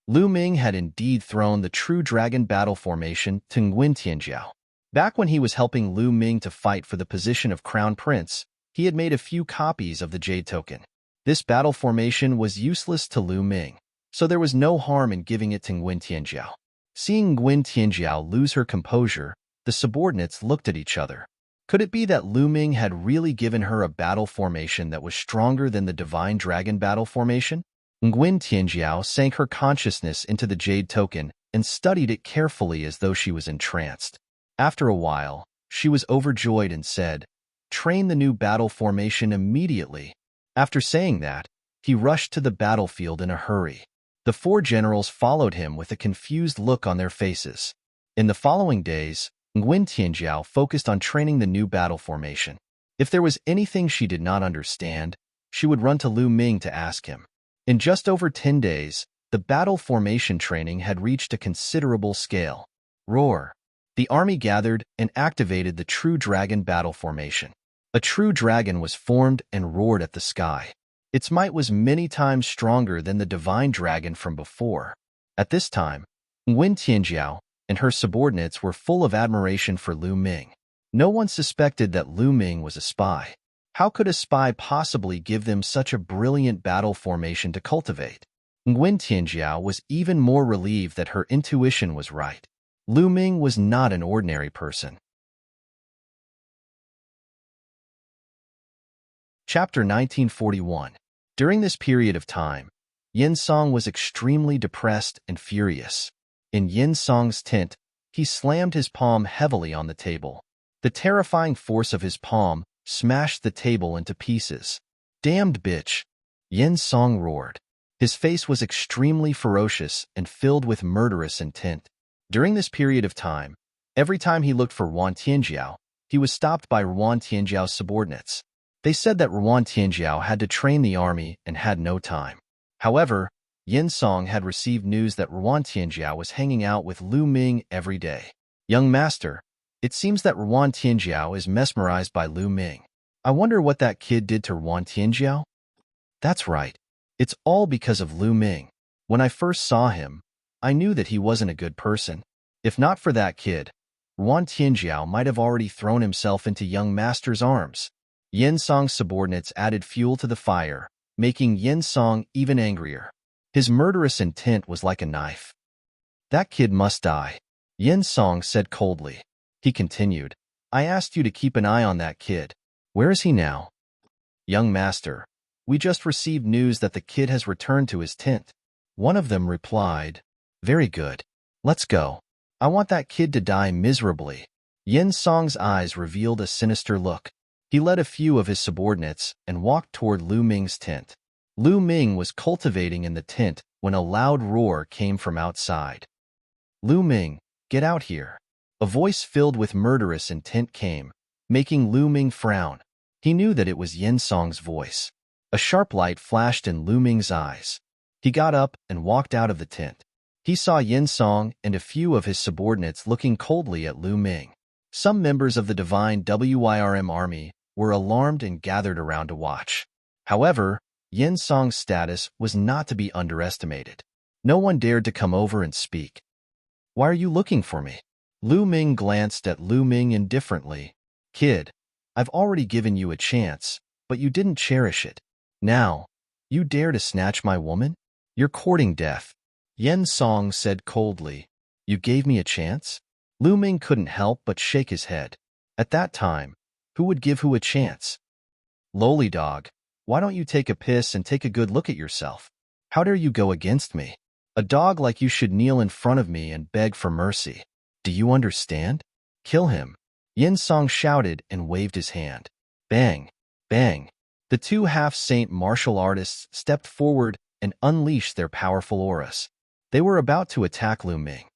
Lu Ming had indeed thrown the true dragon battle formation to Nguyen Tianjiao. Back when he was helping Lu Ming to fight for the position of Crown Prince, he had made a few copies of the jade token. This battle formation was useless to Lu Ming, so there was no harm in giving it to Nguyen Tianjiao. Seeing Nguyen Tianjiao lose her composure, the subordinates looked at each other. Could it be that Lu Ming had really given her a battle formation that was stronger than the Divine Dragon battle formation? Nguyen Tianjiao sank her consciousness into the jade token and studied it carefully as though she was entranced. After a while, she was overjoyed and said, "Train the new battle formation immediately." After saying that, he rushed to the battlefield in a hurry. The 4 generals followed him with a confused look on their faces. In the following days, Nguyen Tianjiao focused on training the new battle formation. If there was anything she did not understand, she would run to Lu Ming to ask him. In just over 10 days, the battle formation training had reached a considerable scale. Roar. The army gathered and activated the true dragon battle formation. A true dragon was formed and roared at the sky. Its might was many times stronger than the divine dragon from before. At this time, Nguyen Tianjiao and her subordinates were full of admiration for Lu Ming. No one suspected that Lu Ming was a spy. How could a spy possibly give them such a brilliant battle formation to cultivate? Nguyen Tianjiao was even more relieved that her intuition was right. Lu Ming was not an ordinary person. Chapter 1941. During this period of time, Yin Song was extremely depressed and furious. In Yin Song's tent, he slammed his palm heavily on the table. The terrifying force of his palm smashed the table into pieces. "Damned bitch!" Yin Song roared. His face was extremely ferocious and filled with murderous intent. During this period of time, every time he looked for Ruan Tianjiao, he was stopped by Ruan Tianjiao's subordinates. They said that Ruan Tianjiao had to train the army and had no time. However, Yin Song had received news that Ruan Tianjiao was hanging out with Lu Ming every day. "Young master, it seems that Ruan Tianjiao is mesmerized by Lu Ming. I wonder what that kid did to Ruan Tianjiao?" "That's right. It's all because of Lu Ming. When I first saw him, I knew that he wasn't a good person. If not for that kid, Ruan Tianjiao might have already thrown himself into young master's arms." Yin Song's subordinates added fuel to the fire, making Yin Song even angrier. His murderous intent was like a knife. "That kid must die," Yin Song said coldly. He continued, "I asked you to keep an eye on that kid. Where is he now?" "Young master, we just received news that the kid has returned to his tent." One of them replied, "Very good. Let's go. I want that kid to die miserably." Yin Song's eyes revealed a sinister look. He led a few of his subordinates and walked toward Lu Ming's tent. Lu Ming was cultivating in the tent when a loud roar came from outside. "Lu Ming, get out here." A voice filled with murderous intent came, making Lu Ming frown. He knew that it was Yin Song's voice. A sharp light flashed in Lu Ming's eyes. He got up and walked out of the tent. He saw Yin Song and a few of his subordinates looking coldly at Lu Ming. Some members of the divine Wirm army were alarmed and gathered around to watch. However, Yin Song's status was not to be underestimated. No one dared to come over and speak. "Why are you looking for me?" Lu Ming glanced at Lu Ming indifferently. "Kid, I've already given you a chance, but you didn't cherish it. Now, you dare to snatch my woman? You're courting death." Yin Song said coldly, "You gave me a chance?" Lu Ming couldn't help but shake his head. At that time, who would give who a chance? "Lowly dog, why don't you take a piss and take a good look at yourself? How dare you go against me? A dog like you should kneel in front of me and beg for mercy. Do you understand? Kill him." Yin Song shouted and waved his hand. Bang! Bang! The two half-saint martial artists stepped forward and unleashed their powerful auras. They were about to attack Lu Ming.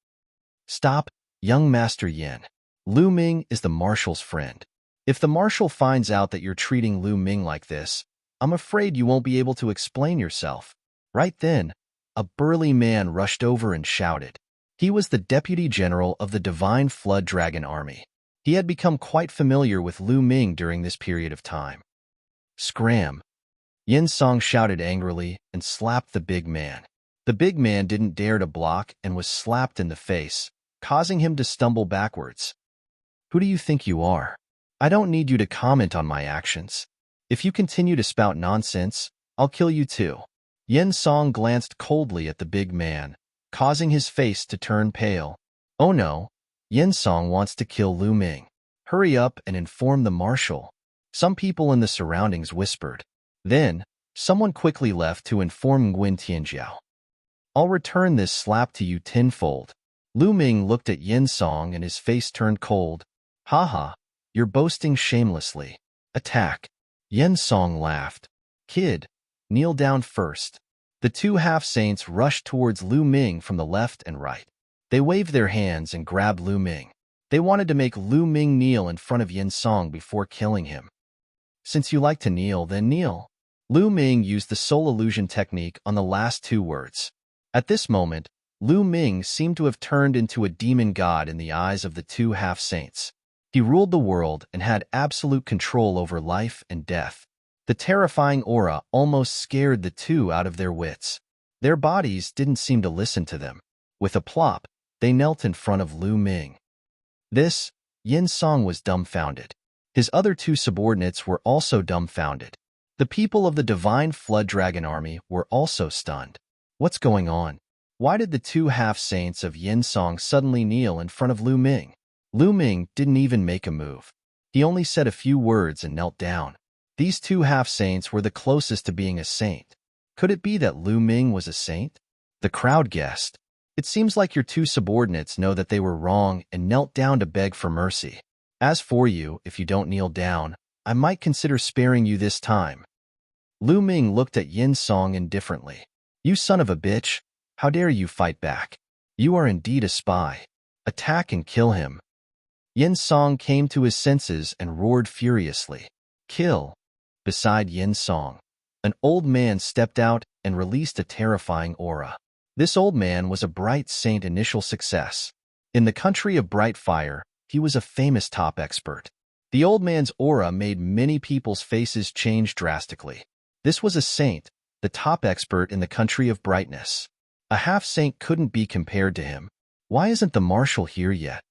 "Stop, young Master Yin. Lu Ming is the marshal's friend. If the marshal finds out that you're treating Lu Ming like this, I'm afraid you won't be able to explain yourself." Right then, a burly man rushed over and shouted. He was the deputy general of the Divine Flood Dragon Army. He had become quite familiar with Lu Ming during this period of time. "Scram!" Yin Song shouted angrily and slapped the big man. The big man didn't dare to block and was slapped in the face, causing him to stumble backwards. "Who do you think you are? I don't need you to comment on my actions. If you continue to spout nonsense, I'll kill you too." Yin Song glanced coldly at the big man, causing his face to turn pale. "Oh no, Yin Song wants to kill Lu Ming. Hurry up and inform the marshal." Some people in the surroundings whispered. Then, someone quickly left to inform Nguyen Tianjiao. "I'll return this slap to you tenfold." Lu Ming looked at Yin Song and his face turned cold. "Haha, you're boasting shamelessly. Attack." Yin Song laughed. "Kid, kneel down first." The two half-saints rushed towards Lu Ming from the left and right. They waved their hands and grabbed Lu Ming. They wanted to make Lu Ming kneel in front of Yin Song before killing him. "Since you like to kneel, then kneel." Lu Ming used the soul illusion technique on the last two words. At this moment, Lu Ming seemed to have turned into a demon god in the eyes of the two half-saints. He ruled the world and had absolute control over life and death. The terrifying aura almost scared the two out of their wits. Their bodies didn't seem to listen to them. With a plop, they knelt in front of Lu Ming. Yin Song was dumbfounded. His other two subordinates were also dumbfounded. The people of the Divine Flood Dragon Army were also stunned. What's going on? Why did the two half-saints of Yin Song suddenly kneel in front of Lu Ming? Lu Ming didn't even make a move. He only said a few words and knelt down. These two half-saints were the closest to being a saint. Could it be that Lu Ming was a saint? The crowd guessed. It seems like your two subordinates know that they were wrong and knelt down to beg for mercy. As for you, if you don't kneel down, I might consider sparing you this time. Lu Ming looked at Yin Song indifferently. You son of a bitch, how dare you fight back? You are indeed a spy. Attack and kill him. Yin Song came to his senses and roared furiously. Kill. Beside Yin Song, an old man stepped out and released a terrifying aura. This old man was a bright saint initial success. In the country of bright fire, he was a famous top expert. The old man's aura made many people's faces change drastically. This was a saint, the top expert in the country of brightness. A half-saint couldn't be compared to him. Why isn't the marshal here yet?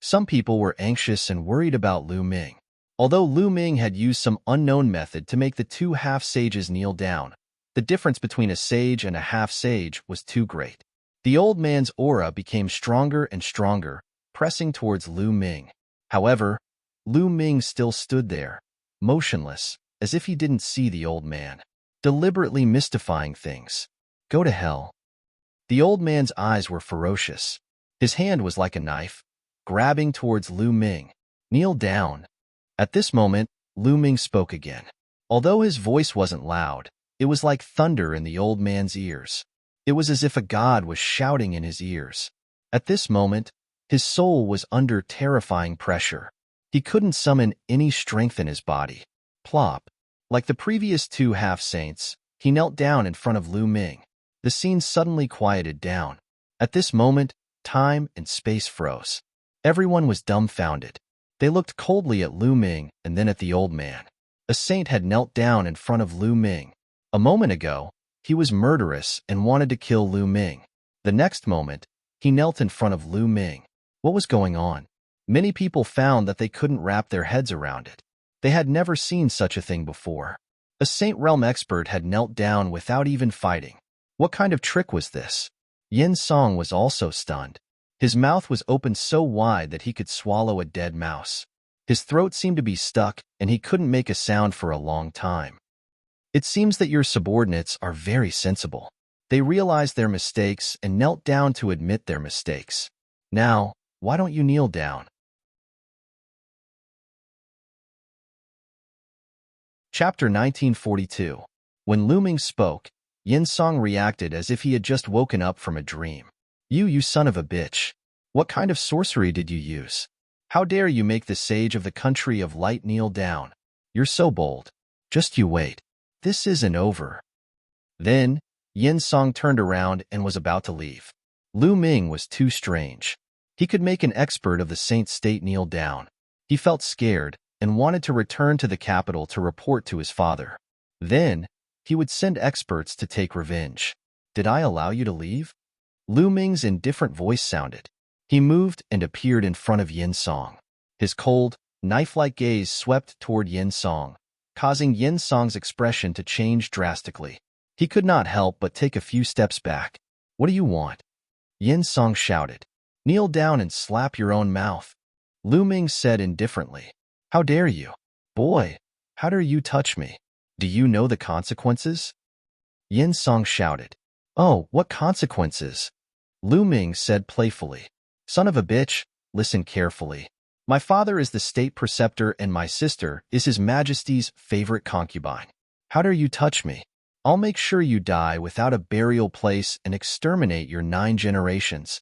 Some people were anxious and worried about Lu Ming. Although Lu Ming had used some unknown method to make the two half-sages kneel down, the difference between a sage and a half-sage was too great. The old man's aura became stronger and stronger, pressing towards Lu Ming. However, Lu Ming still stood there, motionless, as if he didn't see the old man, deliberately mystifying things. Go to hell. The old man's eyes were ferocious. His hand was like a knife, grabbing towards Lu Ming. Kneel down. At this moment, Lu Ming spoke again. Although his voice wasn't loud, it was like thunder in the old man's ears. It was as if a god was shouting in his ears. At this moment, his soul was under terrifying pressure. He couldn't summon any strength in his body. Plop. Like the previous two half-saints, he knelt down in front of Lu Ming. The scene suddenly quieted down. At this moment, time and space froze. Everyone was dumbfounded. They looked coldly at Lu Ming and then at the old man. A saint had knelt down in front of Lu Ming. A moment ago, he was murderous and wanted to kill Lu Ming. The next moment, he knelt in front of Lu Ming. What was going on? Many people found that they couldn't wrap their heads around it. They had never seen such a thing before. A Saint Realm expert had knelt down without even fighting. What kind of trick was this? Yin Song was also stunned. His mouth was open so wide that he could swallow a dead mouse. His throat seemed to be stuck, and he couldn't make a sound for a long time. It seems that your subordinates are very sensible. They realized their mistakes and knelt down to admit their mistakes. Now, why don't you kneel down? Chapter 1942. When Lu Ming spoke, Yin Song reacted as if he had just woken up from a dream. You son of a bitch. What kind of sorcery did you use? How dare you make the sage of the country of light kneel down? You're so bold. Just you wait. This isn't over. Then, Yin Song turned around and was about to leave. Lu Ming was too strange. He could make an expert of the Saint State kneel down. He felt scared and wanted to return to the capital to report to his father. Then, he would send experts to take revenge. Did I allow you to leave? Lu Ming's indifferent voice sounded. He moved and appeared in front of Yin Song. His cold, knife-like gaze swept toward Yin Song, causing Yin Song's expression to change drastically. He could not help but take a few steps back. What do you want? Yin Song shouted. Kneel down and slap your own mouth. Lu Ming said indifferently. How dare you? Boy, how dare you touch me? Do you know the consequences? Yin Song shouted. Oh, what consequences? Lu Ming said playfully. Son of a bitch, listen carefully. My father is the state preceptor and my sister is His Majesty's favorite concubine. How dare you touch me? I'll make sure you die without a burial place and exterminate your 9 generations.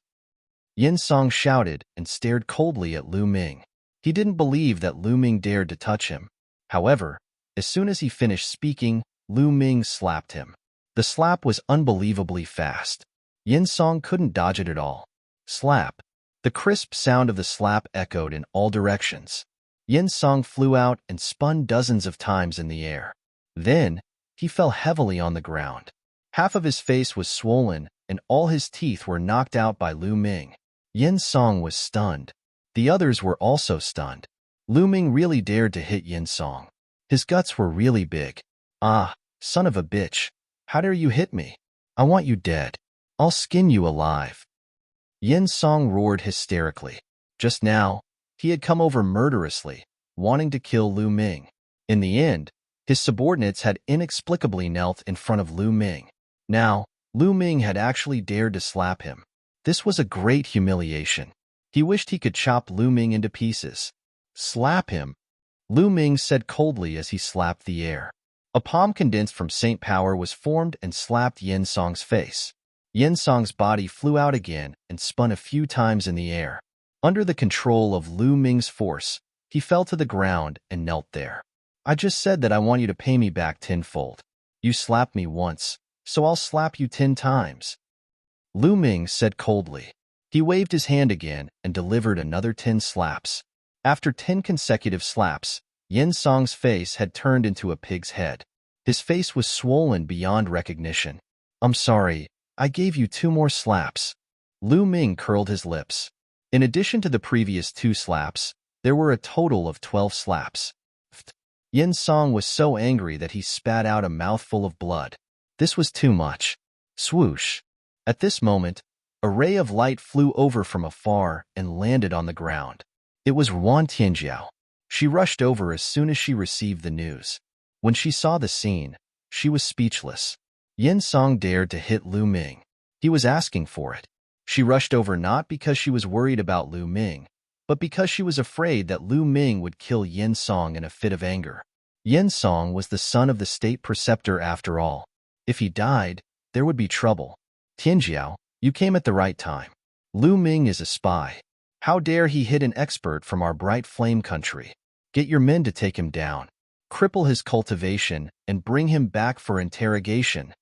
Yin Song shouted and stared coldly at Lu Ming. He didn't believe that Lu Ming dared to touch him. However, as soon as he finished speaking, Lu Ming slapped him. The slap was unbelievably fast. Yin Song couldn't dodge it at all. Slap. The crisp sound of the slap echoed in all directions. Yin Song flew out and spun dozens of times in the air. Then, he fell heavily on the ground. Half of his face was swollen, and all his teeth were knocked out by Lu Ming. Yin Song was stunned. The others were also stunned. Lu Ming really dared to hit Yin Song. His guts were really big. Ah, son of a bitch. How dare you hit me? I want you dead. I'll skin you alive. Yin Song roared hysterically. Just now, he had come over murderously, wanting to kill Lu Ming. In the end, his subordinates had inexplicably knelt in front of Lu Ming. Now, Lu Ming had actually dared to slap him. This was a great humiliation. He wished he could chop Lu Ming into pieces. Slap him, Lu Ming said coldly as he slapped the air. A palm condensed from Saint Power was formed and slapped Yin Song's face. Yin Song's body flew out again and spun a few times in the air. Under the control of Lu Ming's force, he fell to the ground and knelt there. I just said that I want you to pay me back tenfold. You slapped me once, so I'll slap you 10 times. Lu Ming said coldly. He waved his hand again and delivered another 10 slaps. After 10 consecutive slaps, Yin Song's face had turned into a pig's head. His face was swollen beyond recognition. I'm sorry, I gave you 2 more slaps. Lu Ming curled his lips. In addition to the previous 2 slaps, there were a total of 12 slaps. Yin Song was so angry that he spat out a mouthful of blood. This was too much. Swoosh. At this moment, a ray of light flew over from afar and landed on the ground. It was Ruan Tianjiao. She rushed over as soon as she received the news. When she saw the scene, she was speechless. Yin Song dared to hit Lu Ming. He was asking for it. She rushed over not because she was worried about Lu Ming, but because she was afraid that Lu Ming would kill Yin Song in a fit of anger. Yin Song was the son of the state preceptor after all. If he died, there would be trouble. Tianjiao, you came at the right time. Lu Ming is a spy. How dare he hit an expert from our bright flame country? Get your men to take him down, cripple his cultivation, and bring him back for interrogation.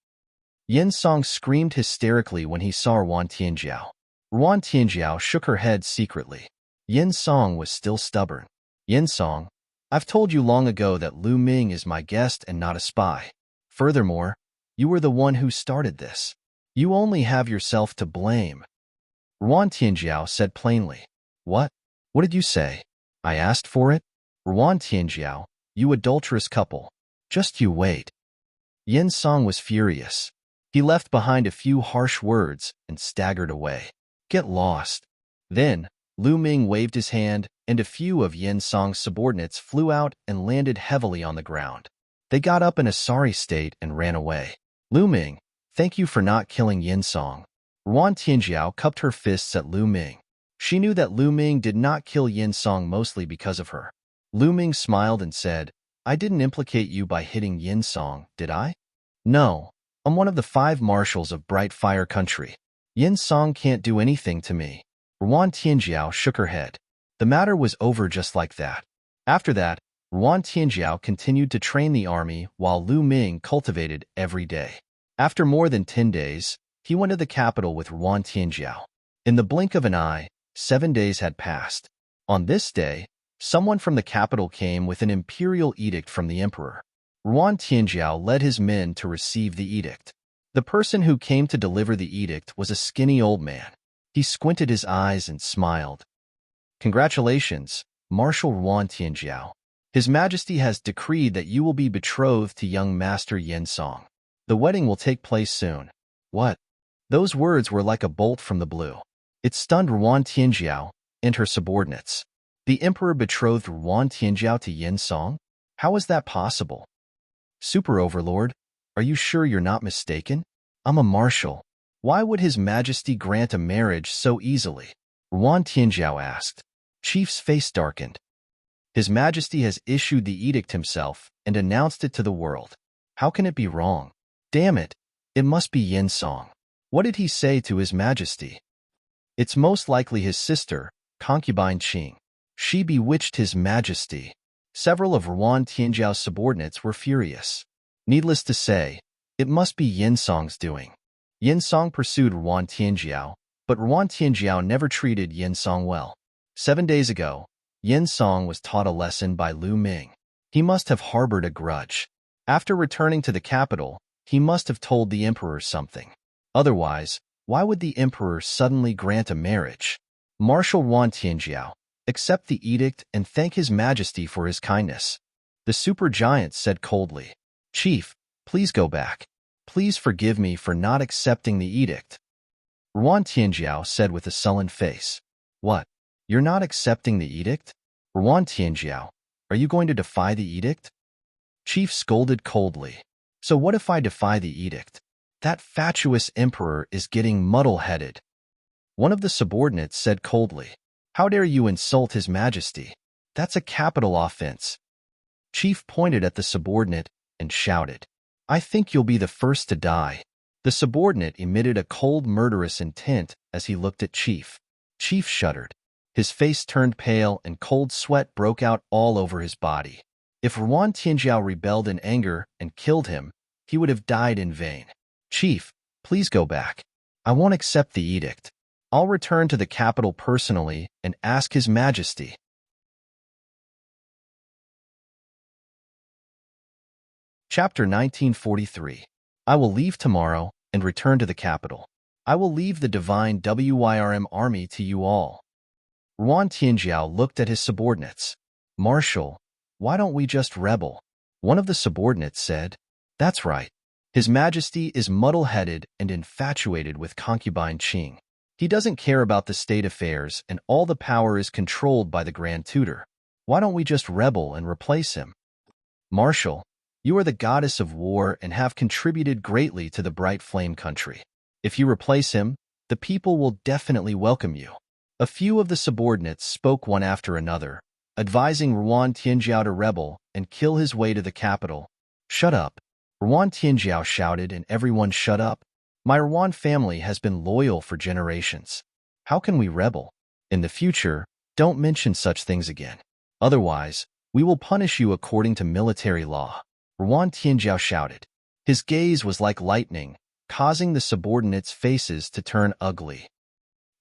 Yin Song screamed hysterically when he saw Ruan Tianjiao. Ruan Tianjiao shook her head secretly. Yin Song was still stubborn. Yin Song, I've told you long ago that Lu Ming is my guest and not a spy. Furthermore, you were the one who started this. You only have yourself to blame. Ruan Tianjiao said plainly. What? What did you say? I asked for it? Ruan Tianjiao, you adulterous couple. Just you wait. Yin Song was furious. He left behind a few harsh words and staggered away. Get lost. Then, Lu Ming waved his hand, and a few of Yin Song's subordinates flew out and landed heavily on the ground. They got up in a sorry state and ran away. Lu Ming, thank you for not killing Yin Song. Ruan Tianjiao cupped her fists at Lu Ming. She knew that Lu Ming did not kill Yin Song mostly because of her. Lu Ming smiled and said, I didn't implicate you by hitting Yin Song, did I? No, I'm one of the 5 marshals of Bright Fire Country. Yin Song can't do anything to me. Ruan Tianjiao shook her head. The matter was over just like that. After that, Ruan Tianjiao continued to train the army while Lu Ming cultivated every day. After more than 10 days, he went to the capital with Ruan Tianjiao. In the blink of an eye, 7 days had passed. On this day, someone from the capital came with an imperial edict from the emperor. Ruan Tianjiao led his men to receive the edict. The person who came to deliver the edict was a skinny old man. He squinted his eyes and smiled. Congratulations, Marshal Ruan Tianjiao. His Majesty has decreed that you will be betrothed to young Master Yin Song. The wedding will take place soon. What? Those words were like a bolt from the blue. It stunned Ruan Tianjiao and her subordinates. The emperor betrothed Ruan Tianjiao to Yin Song? How is that possible? Super Overlord, are you sure you're not mistaken? I'm a marshal. Why would His Majesty grant a marriage so easily? Ruan Tianjiao asked. Chief's face darkened. His Majesty has issued the edict himself and announced it to the world. How can it be wrong? Damn it, it must be Yin Song. What did he say to His Majesty? It's most likely his sister, concubine Qing. She bewitched His Majesty. Several of Ruan Tianjiao's subordinates were furious. Needless to say, it must be Yin Song's doing. Yin Song pursued Ruan Tianjiao, but Ruan Tianjiao never treated Yin Song well. 7 days ago, Yin Song was taught a lesson by Lu Ming. He must have harbored a grudge. After returning to the capital, he must have told the emperor something. Otherwise, why would the emperor suddenly grant a marriage? Marshal Ruan Tianjiao, accept the edict and thank his majesty for his kindness. The supergiant said coldly. Chief, please go back. Please forgive me for not accepting the edict. Ruan Tianjiao said with a sullen face. What? You're not accepting the edict? Ruan Tianjiao, are you going to defy the edict? Chief scolded coldly. So what if I defy the edict? That fatuous emperor is getting muddle-headed. One of the subordinates said coldly. How dare you insult his majesty? That's a capital offense. Chief pointed at the subordinate and shouted. I think you'll be the first to die. The subordinate emitted a cold, murderous intent as he looked at Chief. Chief shuddered. His face turned pale and cold sweat broke out all over his body. If Ruan Tianjiao rebelled in anger and killed him, he would have died in vain. Chief, please go back. I won't accept the edict. I'll return to the capital personally and ask His Majesty. Chapter 1943. I will leave tomorrow and return to the capital. I will leave the divine WYRM army to you all. Ruan Tianjiao looked at his subordinates. Marshal, why don't we just rebel? One of the subordinates said. That's right. His Majesty is muddle-headed and infatuated with concubine Qing. He doesn't care about the state affairs and all the power is controlled by the Grand Tutor. Why don't we just rebel and replace him? Marshal, you are the goddess of war and have contributed greatly to the bright flame country. If you replace him, the people will definitely welcome you. A few of the subordinates spoke one after another, advising Ruan Tianjiao to rebel and kill his way to the capital. Shut up. Ruan Tianjiao shouted and everyone shut up. My Ruan family has been loyal for generations. How can we rebel? In the future, don't mention such things again. Otherwise, we will punish you according to military law. Ruan Tianjiao shouted. His gaze was like lightning, causing the subordinates' faces to turn ugly.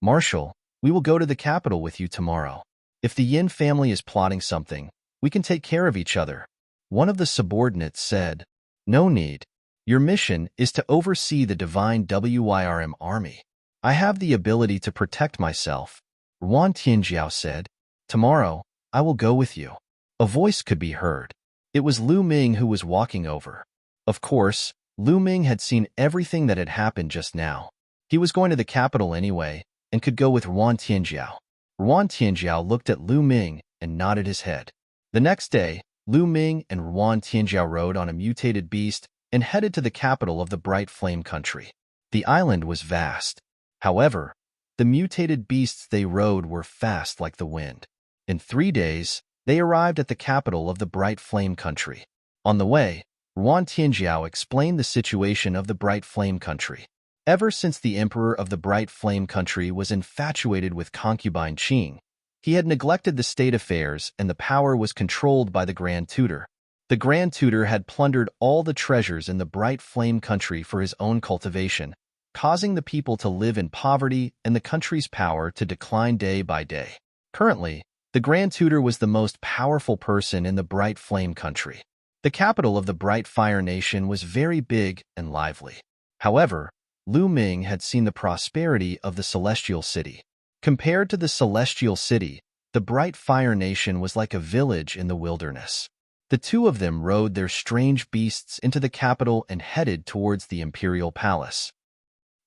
Marshal, we will go to the capital with you tomorrow. If the Yin family is plotting something, we can take care of each other. One of the subordinates said. No need. Your mission is to oversee the divine WYRM army. I have the ability to protect myself. Ruan Tianjiao said. Tomorrow, I will go with you. A voice could be heard. It was Lu Ming who was walking over. Of course, Lu Ming had seen everything that had happened just now. He was going to the capital anyway, and could go with Ruan Tianjiao. Ruan Tianjiao looked at Lu Ming and nodded his head. The next day, Lu Ming and Ruan Tianjiao rode on a mutated beast and headed to the capital of the bright flame country. The island was vast. However, the mutated beasts they rode were fast like the wind. In 3 days, they arrived at the capital of the bright flame country. On the way, Ruan Tianjiao explained the situation of the bright flame country. Ever since the emperor of the bright flame country was infatuated with concubine Qing, he had neglected the state affairs and the power was controlled by the Grand Tutor. The Grand Tutor had plundered all the treasures in the bright flame country for his own cultivation, causing the people to live in poverty and the country's power to decline day by day. Currently, the Grand Tutor was the most powerful person in the bright flame country. The capital of the bright fire nation was very big and lively. However, Lu Ming had seen the prosperity of the celestial city. Compared to the celestial city, the bright fire nation was like a village in the wilderness. The two of them rode their strange beasts into the capital and headed towards the imperial palace.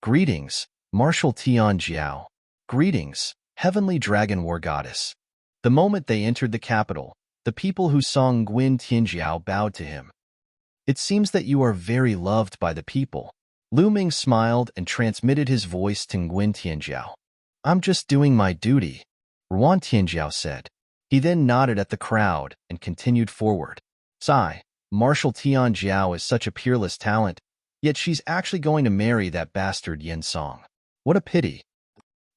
Greetings, Marshal Tianjiao. Greetings, heavenly dragon war goddess. The moment they entered the capital, the people who saw Nguyen Tianjiao bowed to him. It seems that you are very loved by the people. Lu Ming smiled and transmitted his voice to Nguyen Tianjiao. I'm just doing my duty, Ruan Tianjiao said. He then nodded at the crowd and continued forward. Sigh, Marshal Tianjiao is such a peerless talent, yet she's actually going to marry that bastard Yin Song. What a pity.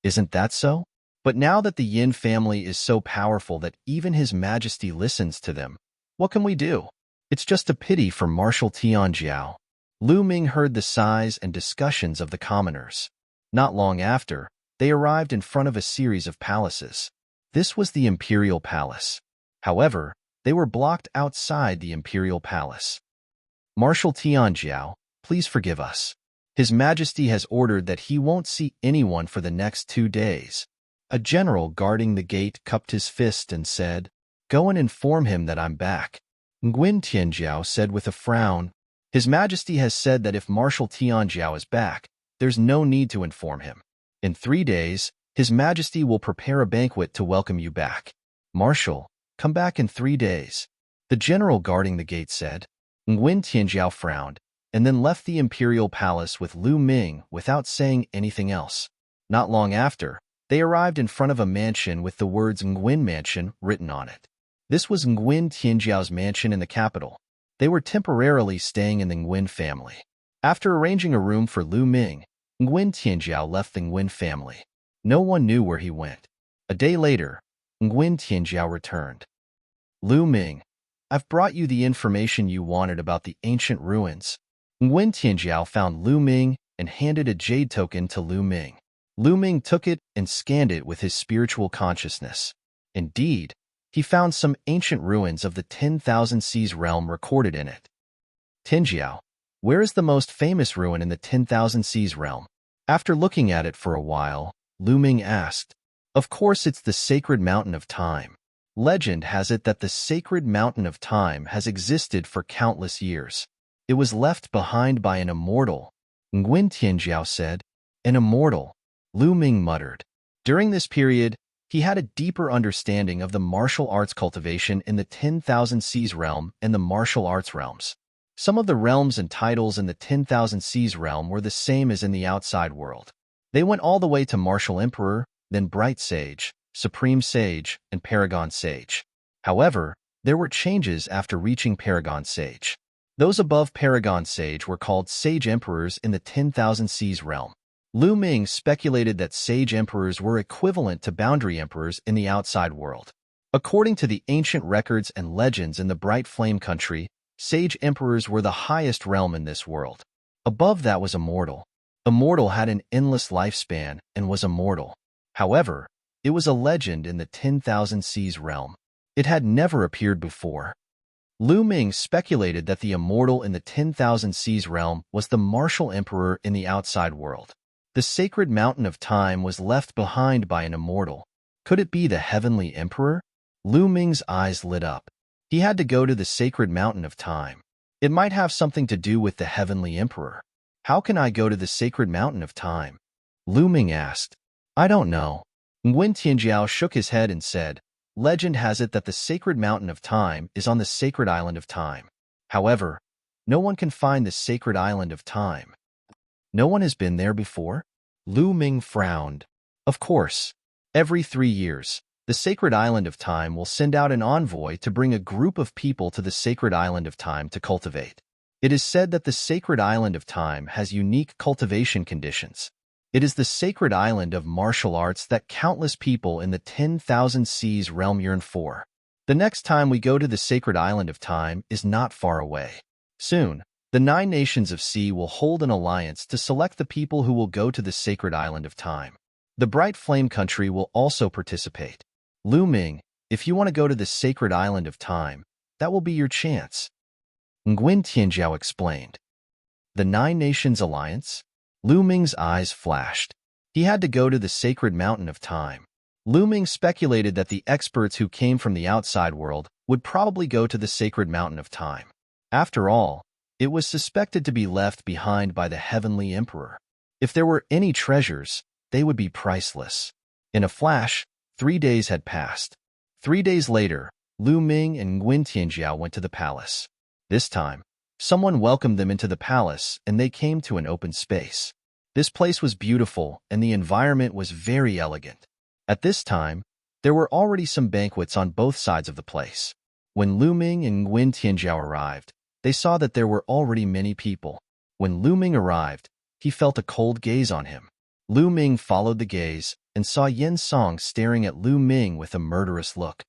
Isn't that so? But now that the Yin family is so powerful that even His Majesty listens to them, what can we do? It's just a pity for Marshal Tianjiao. Lu Ming heard the sighs and discussions of the commoners. Not long after, they arrived in front of a series of palaces. This was the Imperial Palace. However, they were blocked outside the Imperial Palace. Marshal Tianjiao, please forgive us. His Majesty has ordered that he won't see anyone for the next 2 days. A general guarding the gate cupped his fist and said, "Go and inform him that I'm back." Nguyen Tianjiao said with a frown, "His Majesty has said that if Marshal Tianjiao is back, there's no need to inform him. In 3 days, His Majesty will prepare a banquet to welcome you back. Marshal, come back in 3 days." The general guarding the gate said. Nguyen Tianjiao frowned, and then left the imperial palace with Lu Ming without saying anything else. Not long after, they arrived in front of a mansion with the words Nguyen Mansion written on it. This was Nguyen Tianjiao's mansion in the capital. They were temporarily staying in the Nguyen family. After arranging a room for Lu Ming, Nguyen Tianjiao left the Nguyen family. No one knew where he went. A day later, Nguyen Tianjiao returned. "Lu Ming, I've brought you the information you wanted about the ancient ruins." Nguyen Tianjiao found Lu Ming and handed a jade token to Lu Ming. Lu Ming took it and scanned it with his spiritual consciousness. Indeed, he found some ancient ruins of the 10,000 Seas realm recorded in it. "Tianjiao, where is the most famous ruin in the 10,000 Seas realm?" After looking at it for a while, Lu Ming asked. "Of course it's the sacred mountain of time. Legend has it that the sacred mountain of time has existed for countless years. It was left behind by an immortal." Nguyen Tianjiao said. "An immortal," Lu Ming muttered. During this period, he had a deeper understanding of the martial arts cultivation in the 10,000 Seas realm and the martial arts realms. Some of the realms and titles in the 10,000 Seas realm were the same as in the outside world. They went all the way to Martial Emperor, then Bright Sage, Supreme Sage, and Paragon Sage. However, there were changes after reaching Paragon Sage. Those above Paragon Sage were called Sage Emperors in the 10,000 Seas realm. Lu Ming speculated that Sage Emperors were equivalent to Boundary Emperors in the outside world. According to the ancient records and legends in the Bright Flame Country, Sage Emperors were the highest realm in this world. Above that was Immortal. Immortal had an endless lifespan and was immortal. However, it was a legend in the 10,000 Seas realm. It had never appeared before. Lu Ming speculated that the immortal in the 10,000 Seas realm was the martial emperor in the outside world. The sacred mountain of time was left behind by an immortal. Could it be the heavenly emperor? Lu Ming's eyes lit up. He had to go to the sacred mountain of time. It might have something to do with the heavenly emperor. "How can I go to the sacred mountain of time?" Lu Ming asked. "I don't know." Nguyen Tianjiao shook his head and said, "Legend has it that the sacred mountain of time is on the sacred island of time. However, no one can find the sacred island of time." "No one has been there before?" Lu Ming frowned. "Of course. Every 3 years, the sacred island of time will send out an envoy to bring a group of people to the sacred island of time to cultivate. It is said that the sacred island of time has unique cultivation conditions. It is the sacred island of martial arts that countless people in the 10,000 Seas realm yearn for. The next time we go to the sacred island of time is not far away. Soon, the 9 nations of sea will hold an alliance to select the people who will go to the sacred island of time. The Bright Flame Country will also participate. Lu Ming, if you want to go to the sacred island of time, that will be your chance." Nguyen Tianjiao explained. "The 9 Nations Alliance?" Lu Ming's eyes flashed. He had to go to the sacred mountain of time. Lu Ming speculated that the experts who came from the outside world would probably go to the sacred mountain of time. After all, it was suspected to be left behind by the heavenly emperor. If there were any treasures, they would be priceless. In a flash, 3 days had passed. 3 days later, Lu Ming and Nguyen Tianjiao went to the palace. This time, someone welcomed them into the palace and they came to an open space. This place was beautiful and the environment was very elegant. At this time, there were already some banquets on both sides of the place. When Lu Ming and Nguyen Tianjiao arrived, they saw that there were already many people. When Lu Ming arrived, he felt a cold gaze on him. Lu Ming followed the gaze and saw Yen Song staring at Lu Ming with a murderous look.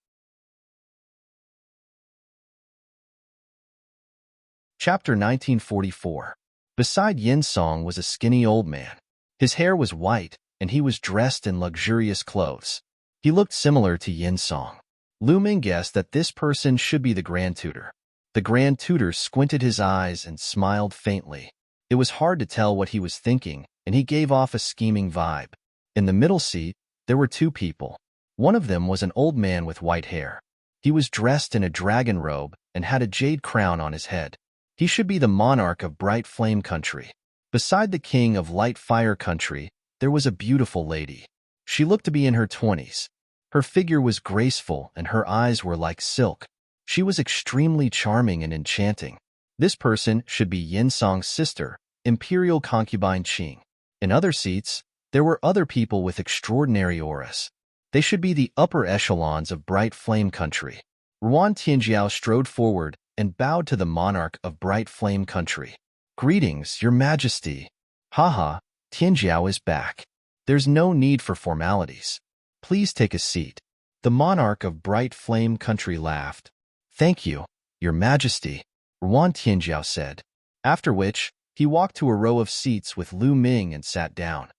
Chapter 1944. Beside Yin Song was a skinny old man. His hair was white, and he was dressed in luxurious clothes. He looked similar to Yin Song. Lu Ming guessed that this person should be the Grand Tutor. The Grand Tutor squinted his eyes and smiled faintly. It was hard to tell what he was thinking, and he gave off a scheming vibe. In the middle seat, there were two people. One of them was an old man with white hair. He was dressed in a dragon robe and had a jade crown on his head. He should be the monarch of Bright Flame Country. Beside the king of Light Fire Country, there was a beautiful lady. She looked to be in her 20s. Her figure was graceful and her eyes were like silk. She was extremely charming and enchanting. This person should be Yin Song's sister, Imperial Concubine Qing. In other seats, there were other people with extraordinary auras. They should be the upper echelons of Bright Flame Country. Ruan Tianjiao strode forward and bowed to the monarch of Bright Flame Country. "Greetings, Your Majesty." "Haha, Tianjiao is back. There's no need for formalities. Please take a seat." The monarch of Bright Flame Country laughed. "Thank you, Your Majesty," Ruan Tianjiao said. After which, he walked to a row of seats with Lu Ming and sat down.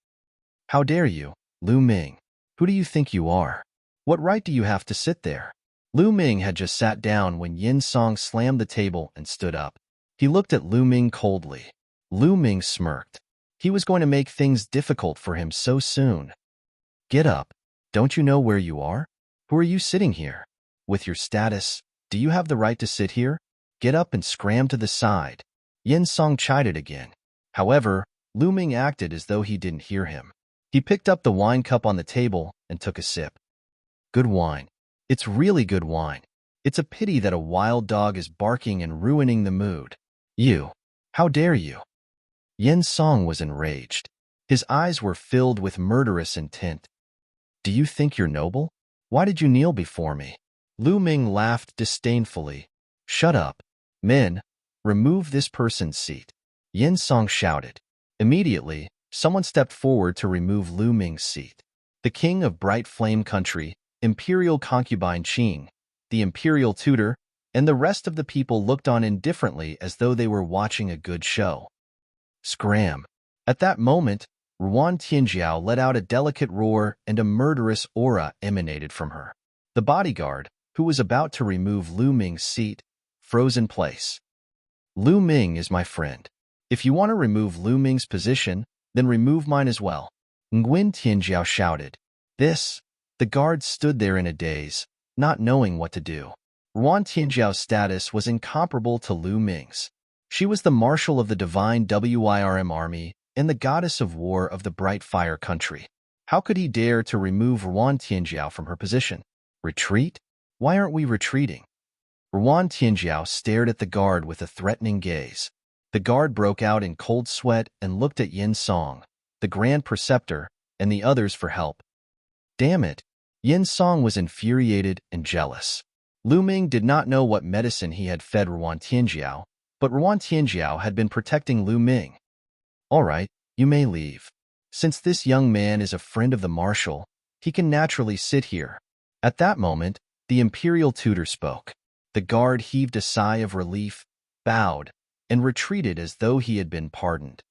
"How dare you, Lu Ming? Who do you think you are? What right do you have to sit there?" Lu Ming had just sat down when Yin Song slammed the table and stood up. He looked at Lu Ming coldly. Lu Ming smirked. He was going to make things difficult for him so soon. "Get up. Don't you know where you are? Who are you sitting here? With your status, do you have the right to sit here? Get up and scram to the side." Yin Song chided again. However, Lu Ming acted as though he didn't hear him. He picked up the wine cup on the table and took a sip. "Good wine. It's really good wine. It's a pity that a wild dog is barking and ruining the mood. You. How dare you?" Yin Song was enraged. His eyes were filled with murderous intent. "Do you think you're noble? Why did you kneel before me?" Lu Ming laughed disdainfully. "Shut up. Men, remove this person's seat." Yin Song shouted. Immediately, someone stepped forward to remove Lu Ming's seat. The king of Bright Flame Country, Imperial Concubine Qing, the Imperial Tutor, and the rest of the people looked on indifferently as though they were watching a good show. Scram. At that moment, Ruan Tianjiao let out a delicate roar and a murderous aura emanated from her. The bodyguard, who was about to remove Lu Ming's seat, froze in place. "Lu Ming is my friend. If you want to remove Lu Ming's position, then remove mine as well," Nguyen Tianjiao shouted. The guard stood there in a daze, not knowing what to do. Ruan Tianjiao's status was incomparable to Lu Ming's. She was the marshal of the divine Wirm army and the goddess of war of the Bright Fire Country. How could he dare to remove Ruan Tianjiao from her position? Retreat? Why aren't we retreating? Ruan Tianjiao stared at the guard with a threatening gaze. The guard broke out in cold sweat and looked at Yin Song, the Grand Preceptor, and the others for help. Damn it! Yin Song was infuriated and jealous. Lu Ming did not know what medicine he had fed Ruan Tianjiao, but Ruan Tianjiao had been protecting Lu Ming. "All right, you may leave. Since this young man is a friend of the marshal, he can naturally sit here." At that moment, the Imperial Tutor spoke. The guard heaved a sigh of relief, bowed, and retreated as though he had been pardoned.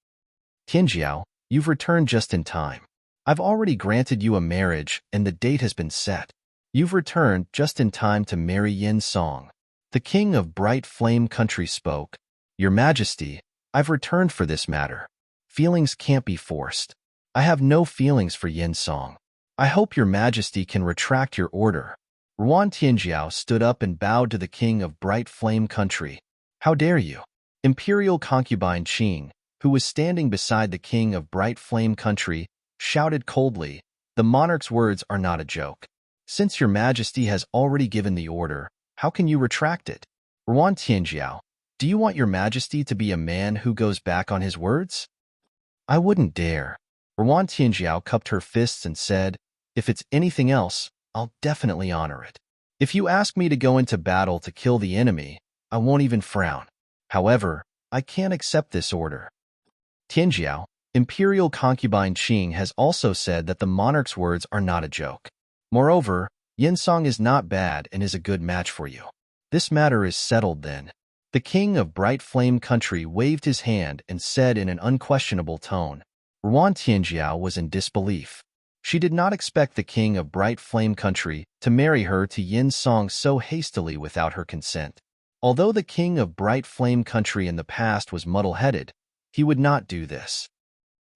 "Tianjiao, you've returned just in time. I've already granted you a marriage and the date has been set. You've returned just in time to marry Yin Song." The king of Bright Flame Country spoke. "Your Majesty, I've returned for this matter. Feelings can't be forced. I have no feelings for Yin Song. I hope your Majesty can retract your order." Ruan Tianjiao stood up and bowed to the king of Bright Flame Country. "How dare you?" Imperial Concubine Qing, who was standing beside the king of Bright Flame Country, shouted coldly, "The monarch's words are not a joke. Since your Majesty has already given the order, how can you retract it?" Ruan Tianjiao, do you want your Majesty to be a man who goes back on his words? "I wouldn't dare." Ruan Tianjiao cupped her fists and said, "If it's anything else, I'll definitely honor it. If you ask me to go into battle to kill the enemy, I won't even frown. However, I can't accept this order." Tianjiao, Imperial Concubine Qing, has also said that the monarch's words are not a joke. Moreover, Yin Song is not bad and is a good match for you. This matter is settled then. The king of Bright Flame Country waved his hand and said in an unquestionable tone. Ruan Tianjiao was in disbelief. She did not expect the king of Bright Flame Country to marry her to Yin Song so hastily without her consent. Although the king of Bright Flame Country in the past was muddle-headed, he would not do this.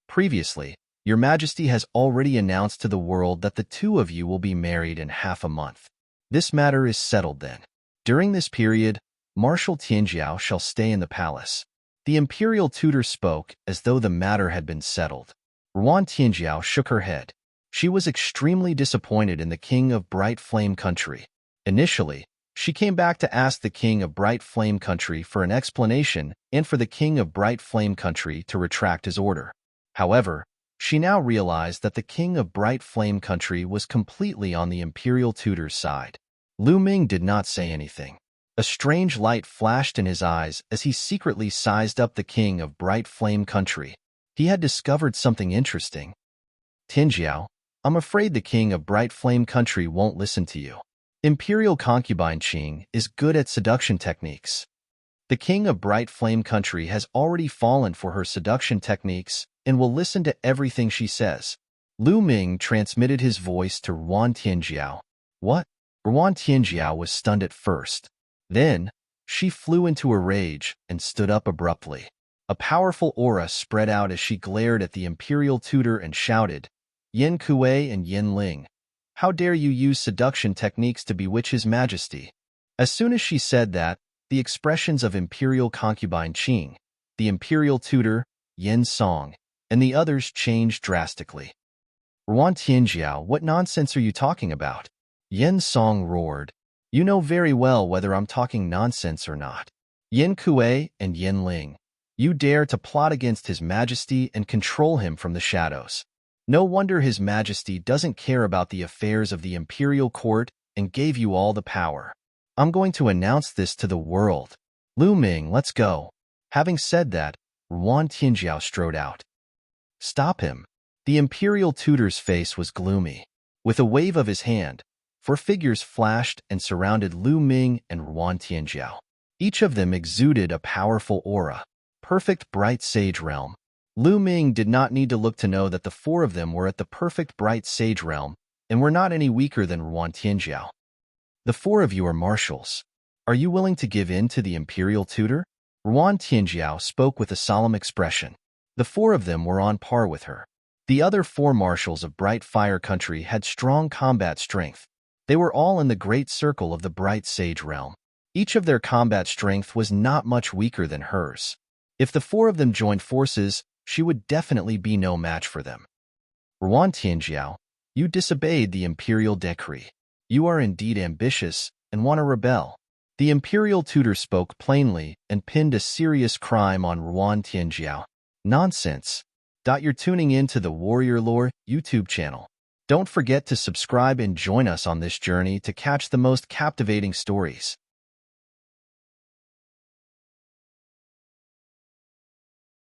Previously, Your Majesty has already announced to the world that the two of you will be married in half a month. This matter is settled then. During this period, Marshal Tianjiao shall stay in the palace. The imperial tutor spoke as though the matter had been settled. Ruan Tianjiao shook her head. She was extremely disappointed in the king of Bright Flame Country. Initially, she came back to ask the king of Bright Flame Country for an explanation and for the king of Bright Flame Country to retract his order. However, she now realized that the king of Bright Flame Country was completely on the imperial tutor's side. Lu Ming did not say anything. A strange light flashed in his eyes as he secretly sized up the king of Bright Flame Country. He had discovered something interesting. Tianjiao, I'm afraid the king of Bright Flame Country won't listen to you. Imperial concubine Qing is good at seduction techniques. The king of Bright Flame Country has already fallen for her seduction techniques and will listen to everything she says. Lu Ming transmitted his voice to Ruan Tianjiao. What? Ruan Tianjiao was stunned at first. Then, she flew into a rage and stood up abruptly. A powerful aura spread out as she glared at the imperial tutor and shouted, Yin Kuei and Yin Ling, how dare you use seduction techniques to bewitch His Majesty? As soon as she said that, the expressions of imperial concubine Qing, the imperial tutor, Yin Song, and the others changed drastically. Ruan Tianjiao, what nonsense are you talking about? Yin Song roared. You know very well whether I'm talking nonsense or not. Yin Kuei and Yin Ling, you dare to plot against His Majesty and control him from the shadows. No wonder His Majesty doesn't care about the affairs of the imperial court and gave you all the power. I'm going to announce this to the world. Lu Ming, let's go. Having said that, Ruan Tianjiao strode out. Stop him. The imperial tutor's face was gloomy. With a wave of his hand, 4 figures flashed and surrounded Lu Ming and Ruan Tianjiao. Each of them exuded a powerful aura. Perfect bright sage realm. Lu Ming did not need to look to know that the 4 of them were at the perfect bright sage realm and were not any weaker than Ruan Tianjiao. The 4 of you are marshals. Are you willing to give in to the imperial tutor? Ruan Tianjiao spoke with a solemn expression. The 4 of them were on par with her. The other 4 marshals of Bright Fire Country had strong combat strength. They were all in the great circle of the Bright Sage realm. Each of their combat strength was not much weaker than hers. If the 4 of them joined forces, she would definitely be no match for them. Ruan Tianjiao, you disobeyed the imperial decree. You are indeed ambitious and want to rebel. The imperial tutor spoke plainly and pinned a serious crime on Ruan Tianjiao. Nonsense. You're tuning in to the Warrior Lore YouTube channel. Don't forget to subscribe and join us on this journey to catch the most captivating stories.